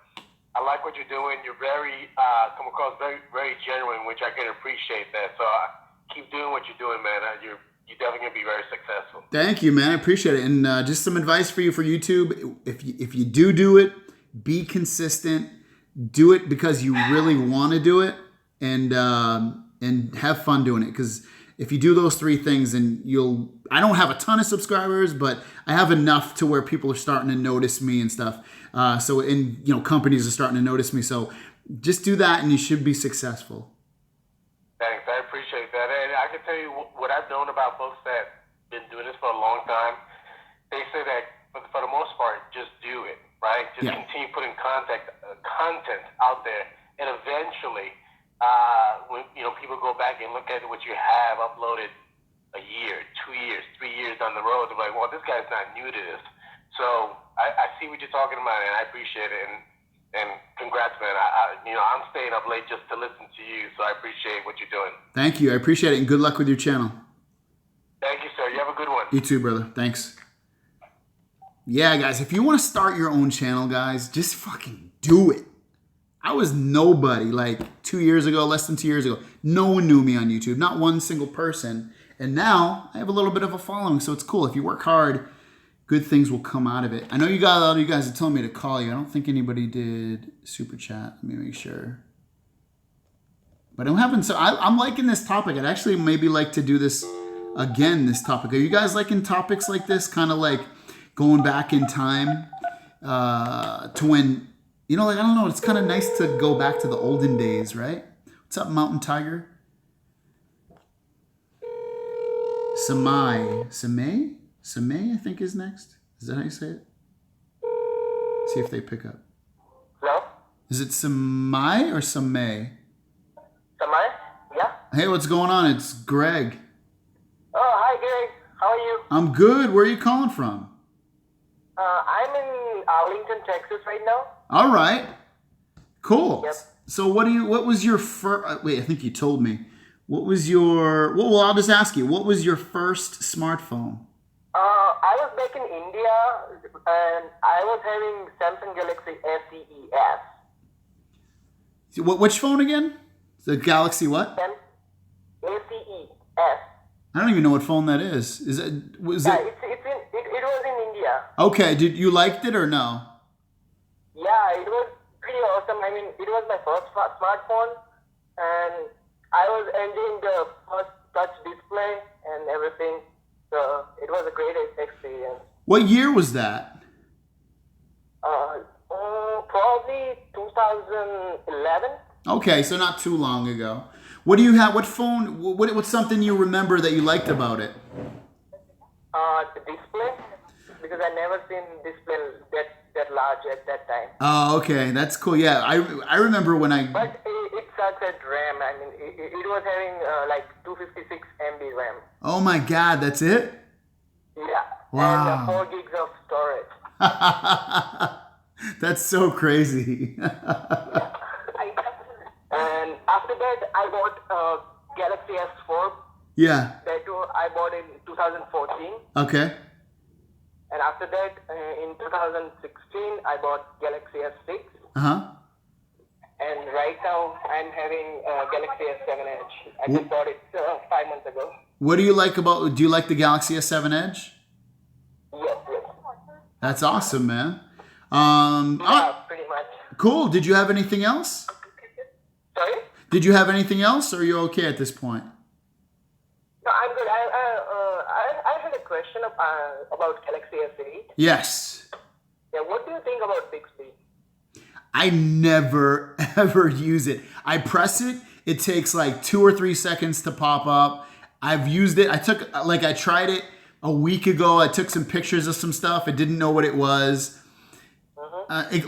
I like what you're doing. You're very come across very, very genuine, which I can appreciate that. So keep doing what you're doing, man. You're definitely gonna be very successful. Thank you, man. I appreciate it. And just some advice for you for YouTube: if you do it, be consistent. Do it because you really want to do it, and have fun doing it. Because if you do those three things, then you'll. I don't have a ton of subscribers, but I have enough to where people are starting to notice me and stuff. Companies are starting to notice me. So just do that, and you should be successful. Thanks, I appreciate that. And I can tell you what I've known about folks that been doing this for a long time. They say that for the most part, just do it, right? Just continue putting content out there, and eventually, when people go back and look at what you have uploaded a year, 2 years, 3 years down the road, they're like, well, this guy's not new to this. So I see what you're talking about, and I appreciate it. And congrats, man. I'm staying up late just to listen to you, so I appreciate what you're doing. Thank you. I appreciate it, and good luck with your channel. Thank you, sir. You have a good one. You too, brother. Thanks. Yeah, guys, if you want to start your own channel, guys, just fucking do it. I was nobody like 2 years ago, less than 2 years ago. No one knew me on YouTube, not one single person. And now I have a little bit of a following, so it's cool. If you work hard, good things will come out of it. I know a lot of you guys are telling me to call you. I don't think anybody did super chat. Let me make sure. But I'm having I'm liking this topic. I'd actually maybe like to do this again, this topic. Are you guys liking topics like this? Kind of like going back in time to when, I don't know. It's kind of nice to go back to the olden days, right? What's up, Mountain Tiger? Samay, I think is next. Is that how you say it? See if they pick up. Hello? Is it Samay or Samay? Samay? Yeah? Hey, what's going on? It's Greg. Oh, hi, Greg. How are you? I'm good. Where are you calling from? I'm in Arlington, Texas right now. All right. Cool. Yep. So what was your first, wait, I think you told me. What was your, well, I'll just ask you, what was your first smartphone? I was back in India and I was having Samsung Galaxy SES. Which phone again? The Galaxy what? SES. I don't even know what phone that is. Is it, was Yeah, it? it was in India. Okay, did you liked it or no? Yeah, it was pretty awesome. I mean, it was my first smartphone, and I was enjoying the first touch display and everything. So it was a great experience. What year was that? Probably 2011. Okay, so not too long ago. What do you have? What phone? What's something you remember that you liked about it? The display, because I never seen display that large at that time. Oh, okay, that's cool. Yeah, I remember when I. But it sucks at RAM. I mean, it was having like 256 MB RAM. Oh my God, that's it? Yeah. Wow. And 4 gigs of storage. That's so crazy. And after that, I bought Galaxy S4. Yeah. That too, I bought in 2014. Okay. And after that, in 2016, I bought Galaxy S6. Uh-huh. And right now, I'm having Galaxy S7 Edge. I just bought it 5 months ago. What do you like about, do you like the Galaxy S7 Edge? Yes, yes. That's awesome, man. Yeah, pretty much. Cool. Did you have anything else? Sorry? Did you have anything else, or are you okay at this point? No, I'm good. I had a question about Galaxy S8. Yes. Yeah, what do you think about Bixby? I never, ever use it. I press it. It takes like 2 or 3 seconds to pop up. I've used it. I tried it a week ago. I took some pictures of some stuff. I didn't know what it was. It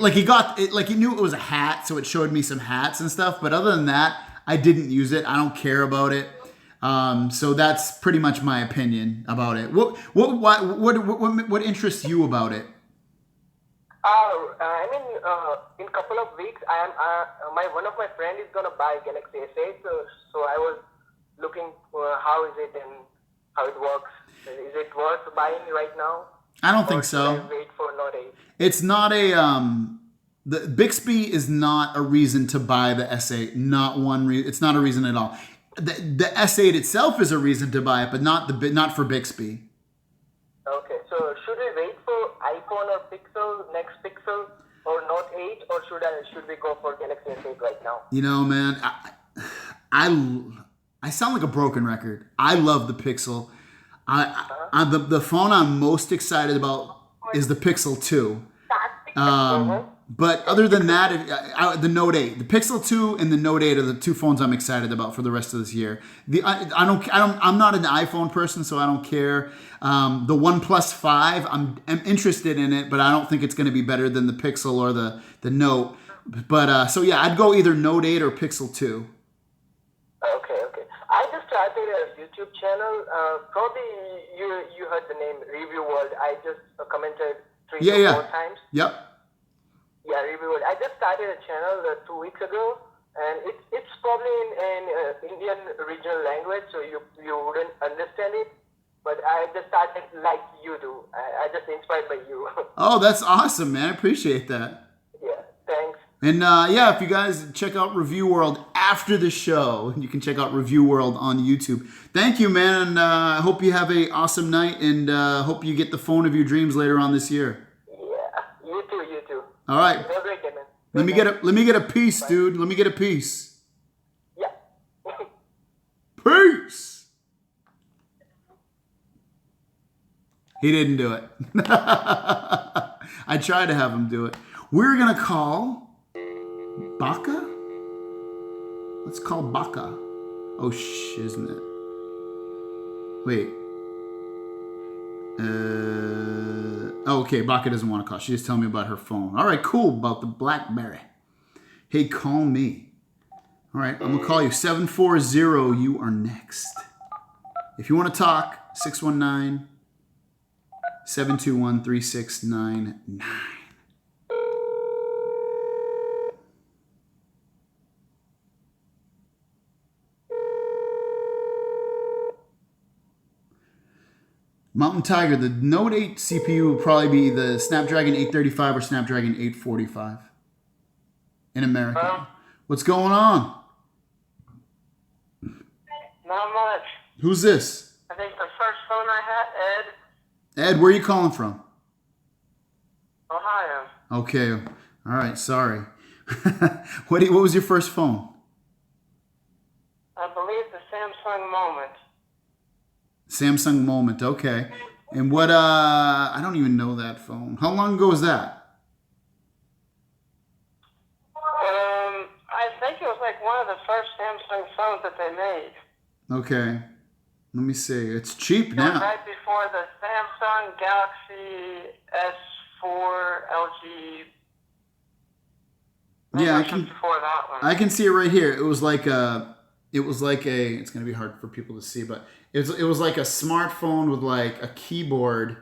knew it was a hat, so it showed me some hats and stuff. But other than that, I didn't use it. I don't care about it. So that's pretty much my opinion about it. What interests you about it? In a couple of weeks, one of my friend is gonna buy Galaxy S8, so I was looking for how is it and how it works. Is it worth buying right now? I don't think so. Should I wait for Note 8? It's not the Bixby is not a reason to buy the S8. Not one reason. It's not a reason at all. The S8 itself is a reason to buy it, but not for Bixby. Okay, so should we wait for iPhone or Pixel, next Pixel, or Note 8, or should we go for Galaxy S8 right now? You know, man, I sound like a broken record. I love the Pixel. The phone I'm most excited about is the Pixel 2. But other than that, the Note 8, the Pixel 2 and the Note 8 are the two phones I'm excited about for the rest of this year. I'm not an iPhone person, so I don't care. The OnePlus 5, I'm interested in it, but I don't think it's going to be better than the Pixel or the Note. But so yeah, I'd go either Note 8 or Pixel 2. Okay. I just started a YouTube channel. Probably you heard the name Review World. I just commented 3 to 4 times. Yep. Yeah, Review World. I just started a channel 2 weeks ago, and it's probably in Indian regional language, so you wouldn't understand it. But I just started like you do. I just inspired by you. Oh, that's awesome, man. I appreciate that. Yeah, thanks. And if you guys check out Review World after the show, you can check out Review World on YouTube. Thank you, man. And I hope you have an awesome night, and hope you get the phone of your dreams later on this year. Yeah, you too. All right. Have a great day, man. Let me get a piece, dude. Let me get a piece. Yeah. Peace. He didn't do it. I tried to have him do it. We're gonna call Baka. Let's call Baka. Oh shiznit. Wait. Okay, Baka doesn't want to call. She just told me about her phone. All right, cool. About the BlackBerry. Hey, call me. All right, I'm going to call you. 740, you are next. If you want to talk, 721-3699. Mountain Tiger, the Note 8 CPU will probably be the Snapdragon 835 or Snapdragon 845 in America. What's going on? Not much. Who's this? I think the first phone I had, Ed, where are you calling from? Ohio. Okay. All right. Sorry. What was your first phone? I believe the Samsung Moment. Samsung Moment. Okay. And what, I don't even know that phone. How long ago was that? I think it was like one of the first Samsung phones that they made. Okay. Let me see. It's cheap It was now. right before the Samsung Galaxy S4 LG. Yeah, Just before that one. I can see it right here. It was like a, it's going to be hard for people to see, but it was like a smartphone with like a keyboard.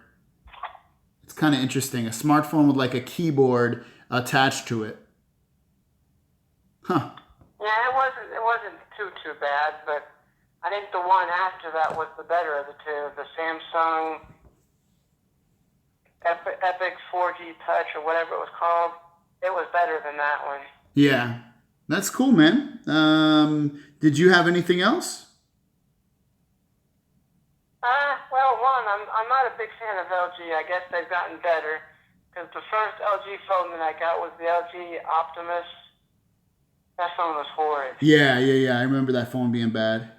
It's kind of interesting. A smartphone with like a keyboard attached to it. Huh. Yeah, it wasn't too bad, but I think the one after that was the better of the two. The Samsung Epic 4G Touch or whatever it was called. It was better than that one. Yeah. That's cool, man. Did you have anything else? Well, I'm not a big fan of LG. I guess they've gotten better. Because the first LG phone that I got was the LG Optimus. That phone was horrid. Yeah. I remember that phone being bad.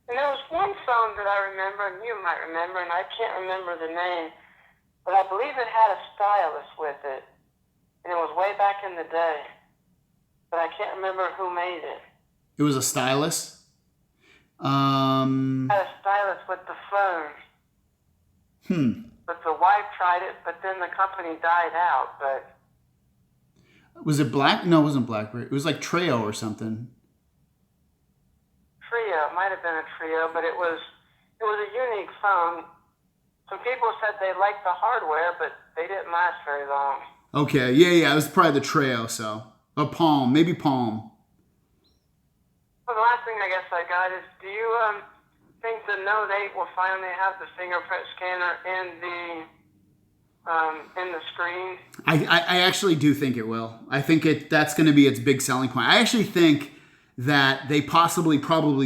And there was one phone that I remember, and you might remember, and I can't remember the name, but I believe it had a stylus with it. And it was way back in the day. But I can't remember who made it. It was a stylus? It had a stylus with the phone. But the wife tried it, but then the company died out. But Was it black? No, it wasn't BlackBerry. It was like Treo or something. Trio, it might have been a Trio, but it was a unique phone. Some people said they liked the hardware, but they didn't last very long. Okay, yeah. It was probably the Treo, so. Or Palm, maybe Palm. Well, the last thing I guess I got is, do you think the Note 8 will finally have the fingerprint scanner in the screen? I actually do think it will. I think that's going to be its big selling point. I actually think that they probably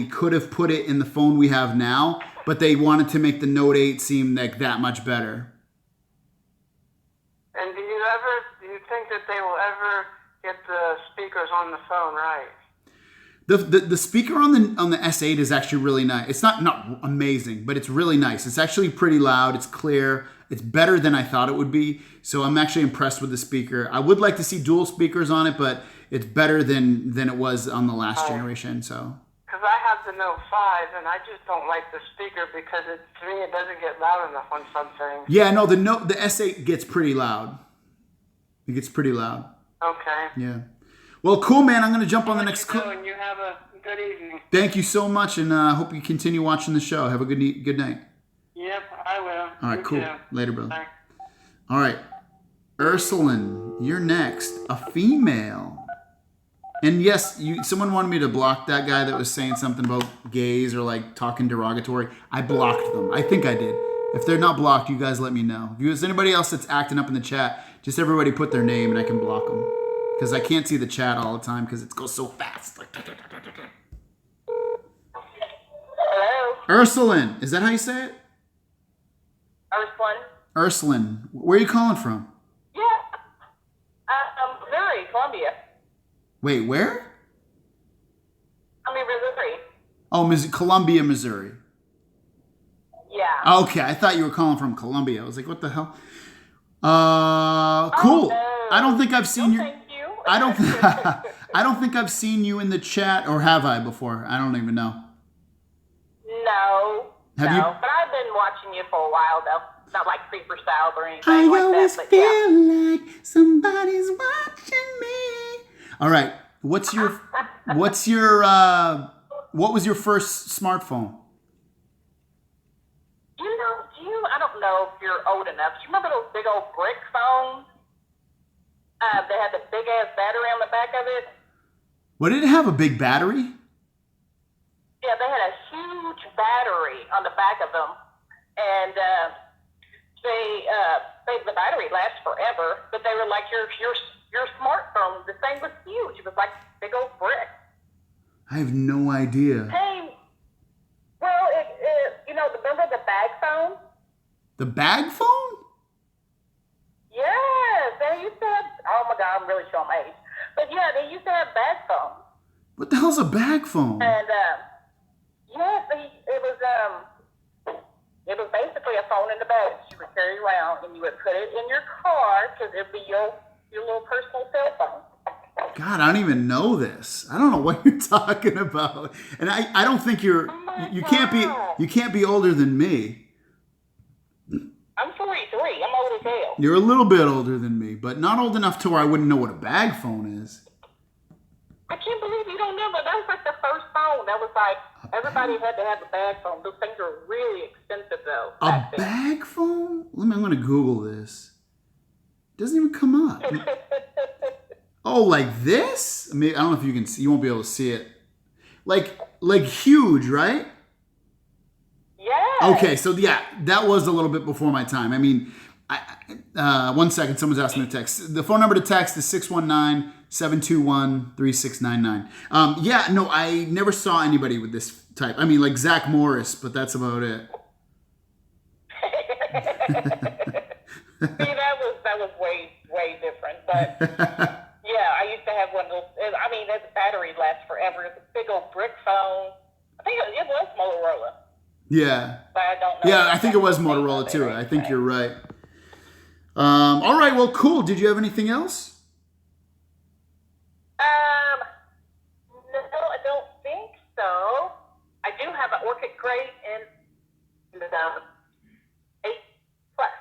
could have put it in the phone we have now, but they wanted to make the Note 8 seem like that much better. And do you think that they will ever get the speakers on the phone right? The speaker on the S8 is actually really nice. It's not amazing, but it's really nice. It's actually pretty loud. It's clear. It's better than I thought it would be. So I'm actually impressed with the speaker. I would like to see dual speakers on it, but it's better than it was on the last generation. So. Because I have the Note 5, and I just don't like the speaker because to me it doesn't get loud enough on some things. Yeah, no, the S8 gets pretty loud. It gets pretty loud. Okay. Yeah. Well, cool, man. I'm going to jump on the next call. And you have a good evening. Thank you so much, and I hope you continue watching the show. Have a good night. Yep, I will. All right, cool. Too. Later, brother. Bye. All right. Ursuline, you're next. A female. And yes, someone wanted me to block that guy that was saying something about gays or like talking derogatory. I blocked them. I think I did. If they're not blocked, you guys let me know. If there's anybody else that's acting up in the chat, just everybody put their name and I can block them. Because I can't see the chat all the time because it goes so fast. Hello? Ursuline, is that how you say it? Ursuline. Where are you calling from? Yeah. Missouri, Columbia. Wait, where? Missouri. Oh, Columbia, Missouri. Yeah. Okay, I thought you were calling from Columbia. I was like, what the hell? Cool. Oh, no. I don't think I've seen you. Thank you. I don't think I've seen you in the chat, or have I before? I don't even know. No. Have you? But I've been watching you for a while, though. Not like Creeper Style or anything I like always that, but feel yeah. like somebody's watching me. All right. What was your first smartphone? You know, know if you're old enough. Do you remember those big old brick phones? They had the big ass battery on the back of it. What, did it have a big battery? Yeah, they had a huge battery on the back of them, and the battery lasts forever. But they were like your smartphone. The thing was huge. It was like big old brick. I have no idea. Hey, well, remember the bag phone? The bag phone? Yes, they used to have. Oh my God, I'm really showing my age. But yeah, they used to have bag phones. What the hell's a bag phone? And yes, it was basically a phone in the bag that you would carry around, and you would put it in your car because it'd be your little personal cell phone. God, I don't even know this. I don't know what you're talking about. And I don't think you can't be older than me. I'm 43. I'm old as hell. You're a little bit older than me, but not old enough to where I wouldn't know what a bag phone is. I can't believe you don't know, but that was like the first phone. That was like, everybody had to have a bag phone. Those things were really expensive, though. A bag phone? I'm going to Google this. It doesn't even come up. Oh, like this? I mean, I don't know if you can see. You won't be able to see it. Like huge, right? Yeah. Okay, so yeah, that was a little bit before my time. I mean, 1 second, someone's asking me to text. The phone number to text is 619-721-3699. Yeah, no, I never saw anybody with this type. I mean, like Zach Morris, but that's about it. See, that was way different. But yeah, I used to have one of those. I mean, that battery lasts forever. It's a big old brick phone. I think it was Motorola. Yeah. But I don't know. Yeah, I think it was Motorola too. I think you're right. All right, well, cool. Did you have anything else? No, I don't think so. I do have an Orchid Gray in the 8 Plus.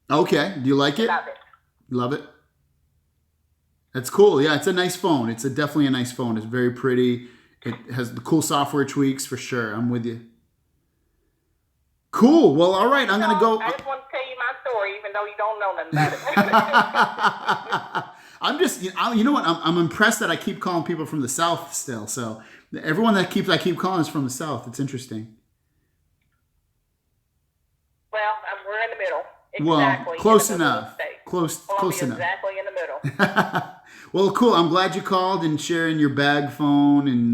Okay. Do you like it? Love it. You love it? That's cool. Yeah, it's a nice phone. It's definitely a nice phone. It's very pretty. It has the cool software tweaks for sure. I'm with you. Cool. Well, all right. I'm going to go. I just want to tell you my story, even though you don't know nothing about it. I'm just, you know what? I'm impressed that I keep calling people from the South still. So everyone I keep calling is from the South. It's interesting. Well, we're in the middle. Exactly. Well, close enough. Close enough. Exactly in the middle. Well, cool. I'm glad you called and sharing your bag phone, and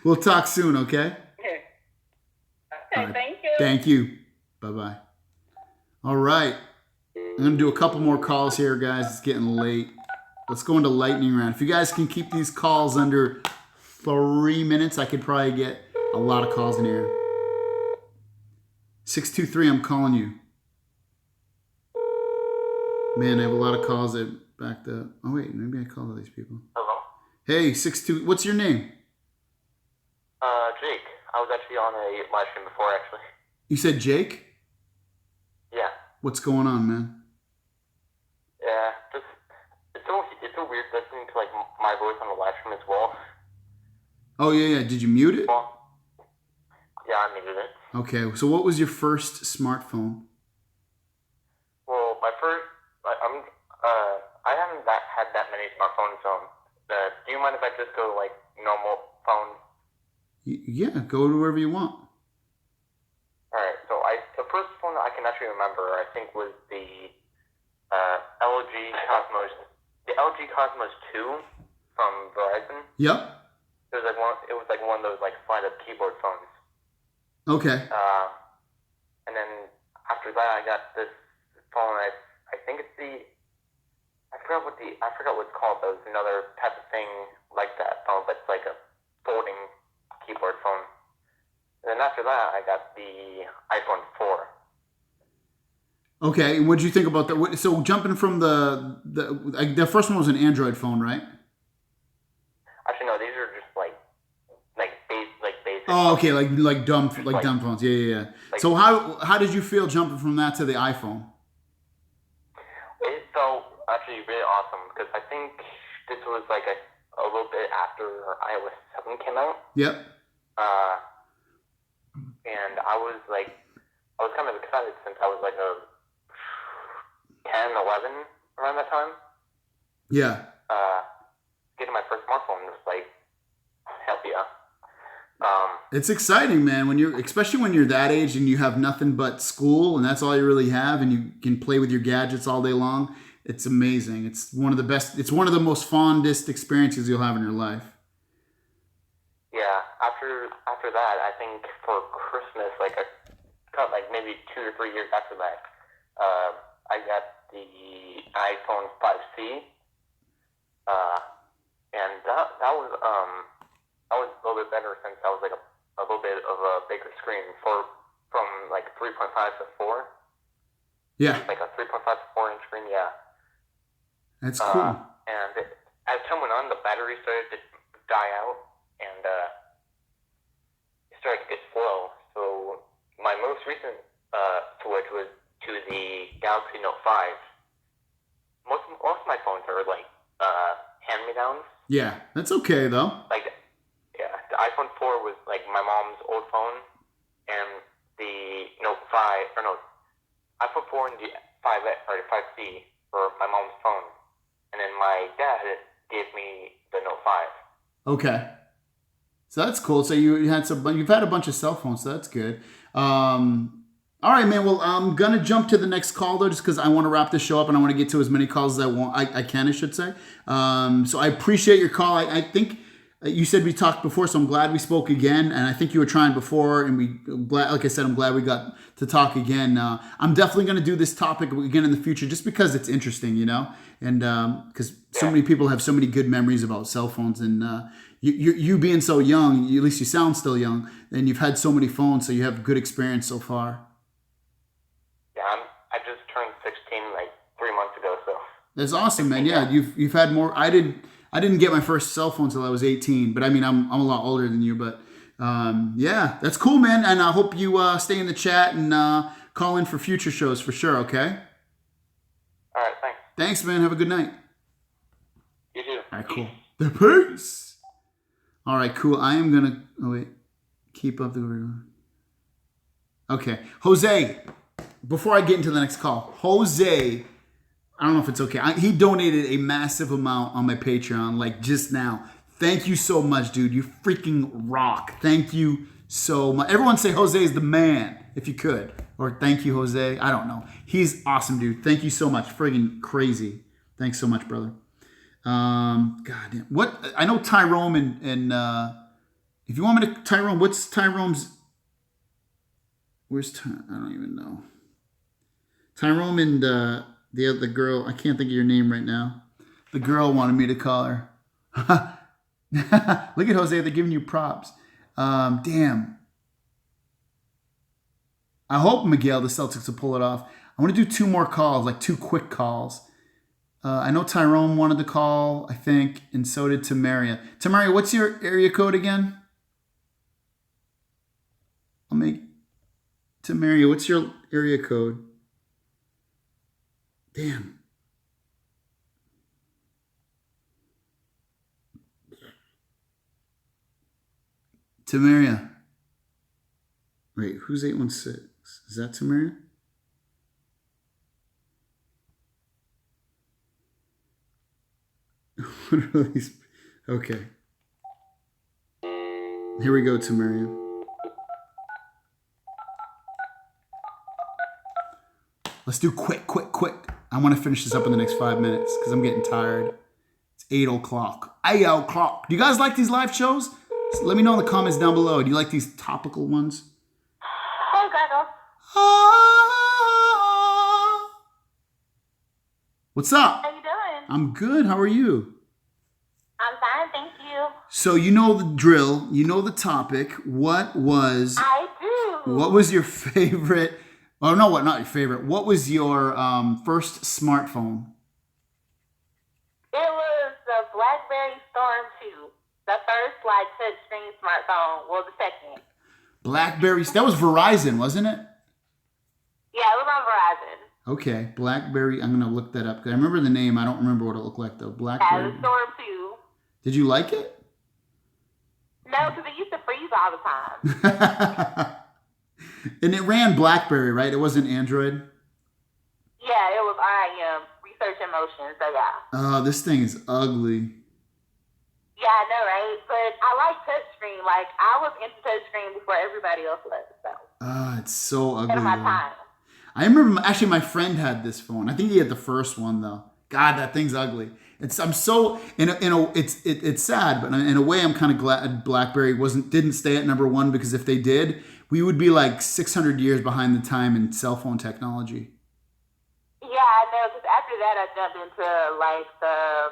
we'll talk soon, okay? Okay, thank you. Thank you. Bye-bye. All right. I'm going to do a couple more calls here, guys. It's getting late. Let's go into lightning round. If you guys can keep these calls under 3 minutes, I could probably get a lot of calls in here. 623, I'm calling you. Man, I have a lot of calls that backed up. Oh, wait. Maybe I called all these people. Hello? Hey, 62. What's your name? Jake. I was actually on a live stream before, actually. You said Jake? Yeah. What's going on, man? Yeah, it's so weird listening to, like, my voice on the live stream as well. Oh, yeah. Did you mute it? Well, yeah, I muted it. Okay, so what was your first smartphone? Well, my first, I haven't had that many smartphones, do you mind if I just go, like, normal phone? Yeah, go to wherever you want. Alright, so the first phone that I can actually remember, I think, was the LG Cosmos 2 from Verizon. Yep. It was like one of those, like, slide-up keyboard phones. Okay. And then after that, I got this phone. I think it's I forgot what it's called. Though it's another type of thing like that phone, but it's like a folding keyboard phone. And then after that, I got the iPhone 4. Okay, and what did you think about that? So jumping from the first one was an Android phone, right? Actually, no, these are just like basic. Oh, okay, like dumb phones. Yeah. Like, so how did you feel jumping from that to the iPhone? It felt actually really awesome because I think this was like a little bit after iOS 7 came out. Yep. And I was kind of excited since I was like a 10, 11 around that time. Yeah. Getting my first smartphone was like, hell yeah. It's exciting, man, especially when you're that age and you have nothing but school and that's all you really have and you can play with your gadgets all day long. It's amazing. It's one of the best, it's one of the most fondest experiences you'll have in your life. Yeah, after that, I think for Christmas, like maybe 2 or 3 years after that, I got the iPhone 5C, and that was a little bit better since I was like a little bit of a bigger screen from like 3.5 to 4. Yeah, Like a 3.5 to 4 inch screen. Yeah, that's cool. And as time went on, the battery started to die out, and it started to get slow. So my most recent switch was to the Galaxy Note 5. Most of my phones are like hand-me-downs. Yeah, that's okay though. Like, yeah, the iPhone 4 was like my mom's old phone, and the Note 5 iPhone 4 and the 5C for my mom's phone, and then my dad gave me the Note 5. Okay. So that's cool. So you've had a bunch of cell phones, so that's good. All right, man. Well, I'm gonna jump to the next call though, just because I want to wrap this show up and I want to get to as many calls as I can, I should say. So I appreciate your call. I think you said we talked before, so I'm glad we spoke again. And I think you were trying before, and like I said, I'm glad we got to talk again. I'm definitely gonna do this topic again in the future, just because it's interesting, you know, and because so many people have so many good memories about cell phones, and you being so young, at least you sound still young, and you've had so many phones, so you have good experience so far. Yeah, I just turned 16 like 3 months ago, so. That's awesome, man. Yeah, you've had more. I didn't get my first cell phone until I was 18, but I mean I'm a lot older than you, but yeah, that's cool, man. And I hope you stay in the chat and call in for future shows for sure. Okay. All right, thanks. Thanks, man. Have a good night. You too. All right, cool. The peace. All right, cool. I am gonna. Oh wait, keep up the. Okay, Jose. Before I get into the next call, Jose. I don't know if it's okay. He donated a massive amount on my Patreon, like just now. Thank you so much, dude. You freaking rock. Thank you so much. Everyone say Jose is the man, if you could. Or thank you, Jose. I don't know. He's awesome, dude. Thank you so much. Friggin' crazy. Thanks so much, brother. God damn. What? I know Tyrone and if you want me to, Tyrone, what's Tyrone's? Where's Tyrone? I don't even know. Tyrone and the other girl, I can't think of your name right now. The girl wanted me to call her. Look at Jose, they're giving you props. Damn. I hope, Miguel, the Celtics will pull it off. I want to do 2 more calls, like 2 quick calls. I know Tyrone wanted to call, I think, and so did Tamaria. Tamaria, what's your area code again? Tamaria, what's your area code? Damn. Tamaria. Wait, who's 816? Is that Tamaria? What are these? Okay. Here we go, Tamaria. Let's do quick. I want to finish this up in the next 5 minutes because I'm getting tired. It's 8 o'clock. 8 o'clock. Do you guys like these live shows? Let me know in the comments down below. Do you like these topical ones? Hi, Greggles. What's up? How you doing? I'm good. How are you? I'm fine, thank you. So you know the drill. You know the topic. What was your favorite... Oh, no, what? Not your favorite. What was your first smartphone? It was the BlackBerry Storm 2. The first, like, touchscreen smartphone. Well, the second. BlackBerry. That was Verizon, wasn't it? Yeah, it was on Verizon. Okay, BlackBerry. I'm going to look that up. I remember the name. I don't remember what it looked like, though. BlackBerry. Yeah, the Storm 2. Did you like it? No, because it used to freeze all the time. And it ran BlackBerry, right? It wasn't Android. Yeah, it was RIM, Research in Motion. So yeah. Oh, this thing is ugly. Yeah, I know, right? But I like touchscreen. Like, I was into touchscreen before everybody else was. So. It's so ugly. Ahead of my time. I remember actually my friend had this phone. I think he had the first one though. God, that thing's ugly. It's sad, but in a way I'm kind of glad BlackBerry didn't stay at number one, because if they did, we would be like 600 years behind the time in cell phone technology. Yeah, I know. Because after that, I jumped into like I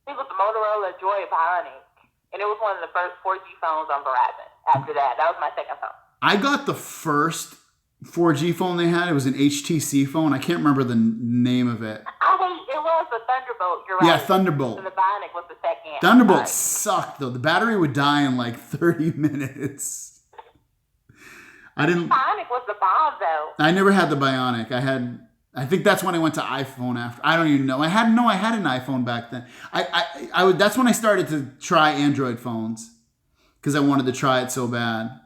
think it was the Motorola Joy Bionic, and it was one of the first 4G phones on Verizon. After that was my second phone. I got the first 4G phone they had. It was an HTC phone. I can't remember the name of it. It was a Thunderbolt. You're right. Yeah, Thunderbolt. And the Bionic was the second. Thunderbolt sucked though. The battery would die in like 30 minutes. Bionic was the bomb though. I never had the Bionic. I think that's when I went to iPhone after. I don't even know. I had an iPhone back then. That's when I started to try Android phones, because I wanted to try it so bad.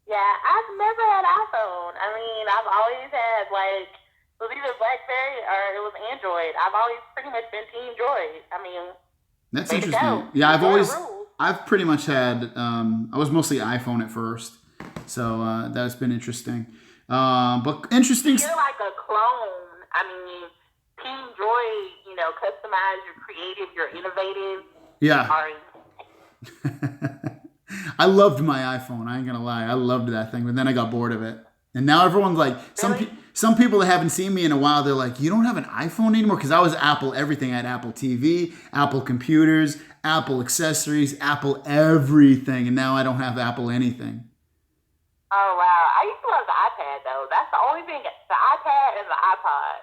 Yeah, I've never had iPhone. I mean, I've always had it was either BlackBerry or it was Android. I've always pretty much been Team Droid. I mean, that's interesting. Yeah, I've pretty much had. I was mostly iPhone at first, so that's been interesting. But interesting. You're like a clone. I mean, Team Droid, customize, you're creative, you're innovative. Yeah. Sorry. I loved my iPhone. I ain't gonna lie. I loved that thing, but then I got bored of it. And now everyone's like, some people that haven't seen me in a while, they're like, you don't have an iPhone anymore? Because I was Apple everything. I had Apple TV, Apple computers, Apple accessories, Apple everything. And now I don't have Apple anything. Oh, wow. I used to love the iPad, though. That's the only thing. The iPad and the iPod.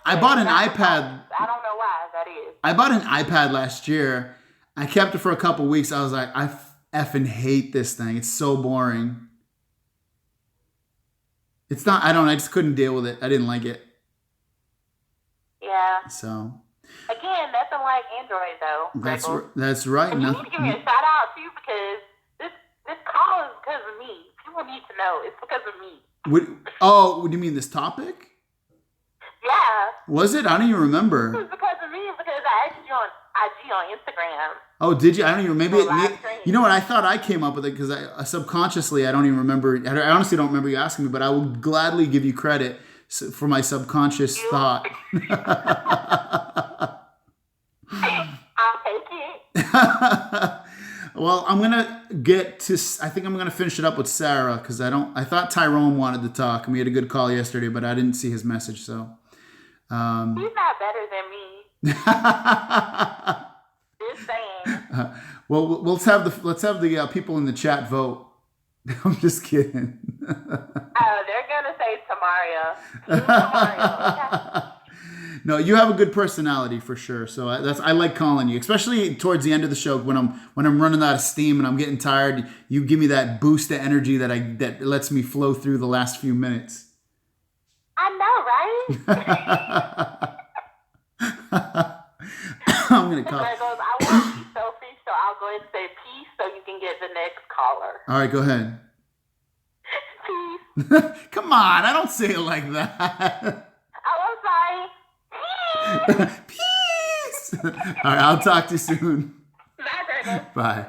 I bought an iPad. I don't know why that is. I bought an iPad last year. I kept it for a couple weeks. I was like, I effing hate this thing. It's so boring. It's not, I just couldn't deal with it. I didn't like it. Yeah. So. Again, nothing like Android, though. That's right. And you need to give me a shout out, too, because this call is because of me. People need to know it's because of me. What do you mean, this topic? Yeah. Was it? I don't even remember. It was because of me, because I asked you on IG on Instagram. Oh, did you? I don't even. Maybe you know what? I thought I came up with it because I subconsciously, I don't even remember. I honestly don't remember you asking me, but I will gladly give you credit for my subconscious thought. I'll take it. Well, I'm gonna I think I'm gonna finish it up with Sarah, because I thought Tyrone wanted to talk, and we had a good call yesterday, but I didn't see his message. So he's not better than me. Just saying. Well, let's have the people in the chat vote. I'm just kidding. Oh, they're gonna say Tamaria. Okay. No, you have a good personality for sure. So I like calling you, especially towards the end of the show when I'm running out of steam and I'm getting tired. You give me that boost of energy that lets me flow through the last few minutes. I know, right? I'm gonna call. I want to be selfish, so I'll go ahead and say peace, so you can get the next caller. All right, go ahead. Peace. Come on, I don't say it like that. Oh, I'm sorry. Peace. All right, I'll talk to you soon. Bye, Bye.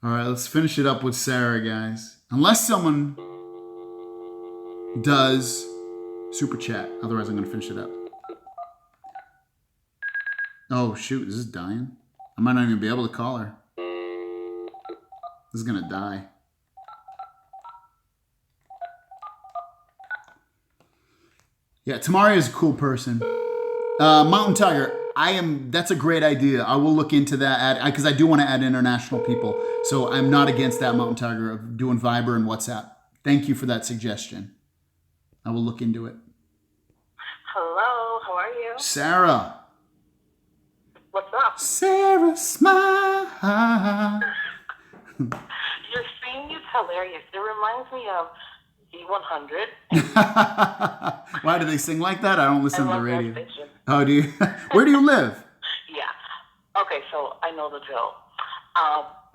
All right, let's finish it up with Sarah, guys. Unless someone does super chat, otherwise I'm gonna finish it up. Oh shoot, is this dying? I might not even be able to call her. This is gonna die. Yeah, Tamaria is a cool person. Mountain Tiger, that's a great idea. I will look into that because I do want to add international people. So I'm not against that, Mountain Tiger, of doing Viber and WhatsApp. Thank you for that suggestion. I will look into it. Hello, how are you? Sarah. What's up? Sarah, smile. Your thing is hilarious. It reminds me of D100. Why do they sing like that? I don't listen to the radio. That station. Oh, do you? Where do you live? Yeah. Okay, so I know the drill.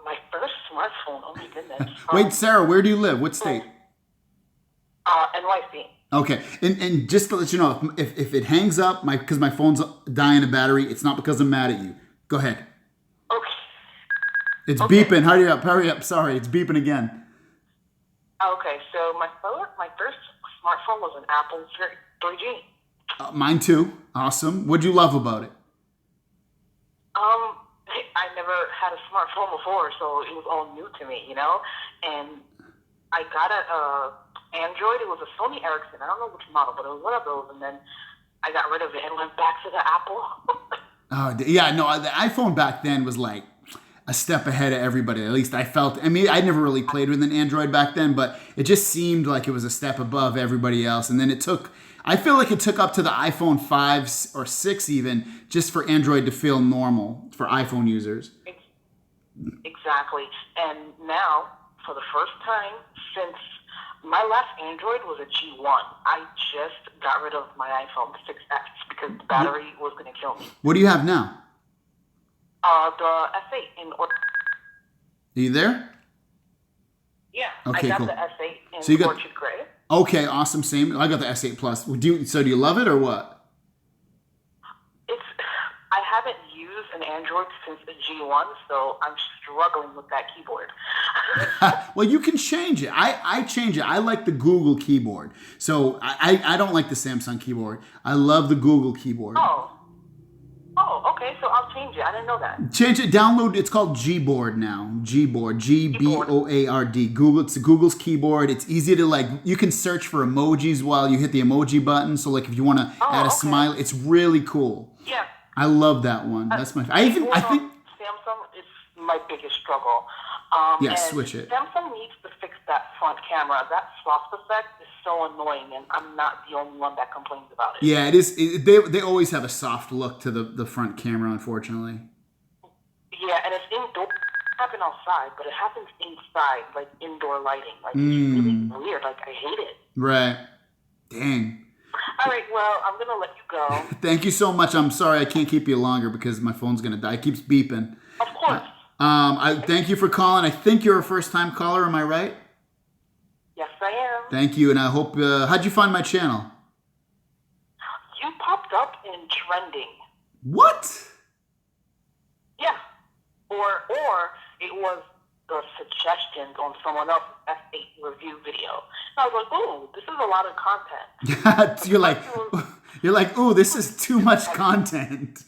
My first smartphone. Oh my goodness. Wait, Sarah, where do you live? What state? NYC. Okay, and just to let you know, if it hangs up, because my phone's dying of battery, it's not because I'm mad at you. Go ahead. Okay. It's beeping. Hurry up, hurry up. Sorry, it's beeping again. Okay, so my first smartphone was an Apple 3G. Mine too. Awesome. What'd you love about it? I never had a smartphone before, so it was all new to me, you know? And I got a Android. It was a Sony Ericsson. I don't know which model, but it was one of those. And then I got rid of it and went back to the Apple. Oh, yeah, no, the iPhone back then was like a step ahead of everybody. At least I felt. I mean, I never really played with an Android back then, but it just seemed like it was a step above everybody else. And then I feel like it took up to the iPhone 5 or 6 even, just for Android to feel normal for iPhone users. Exactly. And now, for the first time since my last Android was a G1, I just got rid of my iPhone 6X because the battery was going to kill me. What do you have now? The S8 in order. Are you there? Yeah, Okay, I got cool. the S8 in So you got- Orchid Gray. Okay, awesome. Same. I got the S8 Plus. So do you love it or what? I haven't used an Android since the G1, so I'm struggling with that keyboard. Well, you can change it. I change it. I like the Google keyboard. So I don't like the Samsung keyboard. I love the Google keyboard. Oh, okay, so I'll change it. I didn't know that. Change it. Download. It's called Gboard now. Gboard. Gboard. Google. It's Google's keyboard. It's easy to you can search for emojis while you hit the emoji button. So if you want to add a smile, it's really cool. Yeah. I love that one. That's my. I think. Samsung is my biggest struggle. Yeah, and switch it. Samsung needs to fix that front camera. That soft effect is so annoying, and I'm not the only one that complains about it. Yeah, it is. They always have a soft look to the front camera, unfortunately. Yeah, and it's indoor. It happens outside, but it happens inside, like indoor lighting. It's really weird. I hate it. Right. Dang. All right, well, I'm going to let you go. Thank you so much. I'm sorry I can't keep you longer because my phone's going to die. It keeps beeping. Of course. I thank you for calling. I think you're a first-time caller. Am I right? Yes, I am. Thank you, and I hope. How'd you find my channel? You popped up in trending. What? Yeah. Or it was the suggestions on someone else's S8 review video. And I was like, oh, this is a lot of content. you're like, ooh, this is too much content.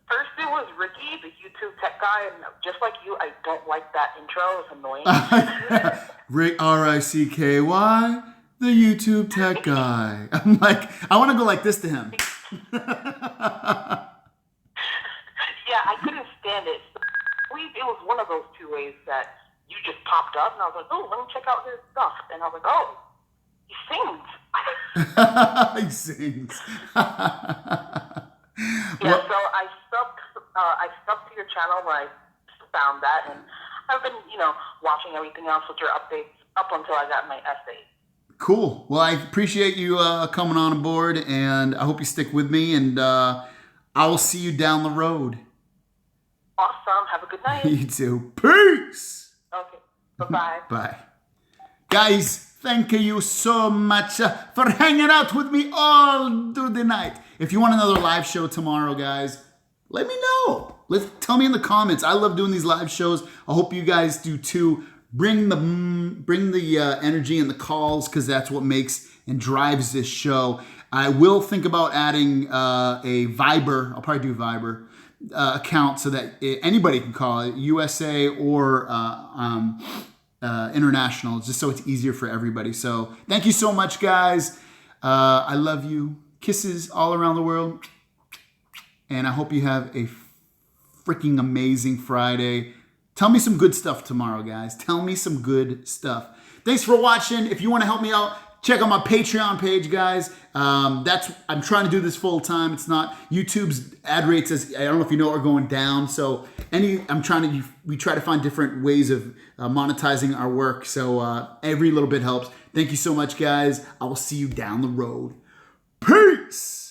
First it was Ricky, the YouTube tech guy, and just like you, I don't like that intro. It's annoying. Rick, R-I-C-K-Y, the YouTube tech guy. I'm like, I want to go like this to him. Yeah, I couldn't stand it. It was one of those 2 ways that you just popped up, and I was like, oh, let me check out his stuff. And I was like, oh, he sings. He sings. Yeah, so I stuck to your channel when I found that, and I've been, watching everything else with your updates up until I got my S8. Cool. Well, I appreciate you coming on board, and I hope you stick with me, and I will see you down the road. Awesome. Have a good night. You too. Peace. Okay. Bye-bye. Bye. Guys, thank you so much for hanging out with me all through the night. If you want another live show tomorrow, guys, let me know. Tell me in the comments. I love doing these live shows. I hope you guys do too. Bring the energy and the calls, because that's what makes and drives this show. I will think about adding a Viber. I'll probably do Viber account so that anybody can call it, USA or international, just so it's easier for everybody. So thank you so much, guys. I love you. Kisses all around the world. And I hope you have a freaking amazing Friday. Tell me some good stuff tomorrow, guys. Tell me some good stuff. Thanks for watching. If you want to help me out, check out my Patreon page, guys. I'm trying to do this full time. It's not YouTube's ad rates, I don't know if you know, are going down. So we try to find different ways of monetizing our work. So every little bit helps. Thank you so much, guys. I will see you down the road. Peace.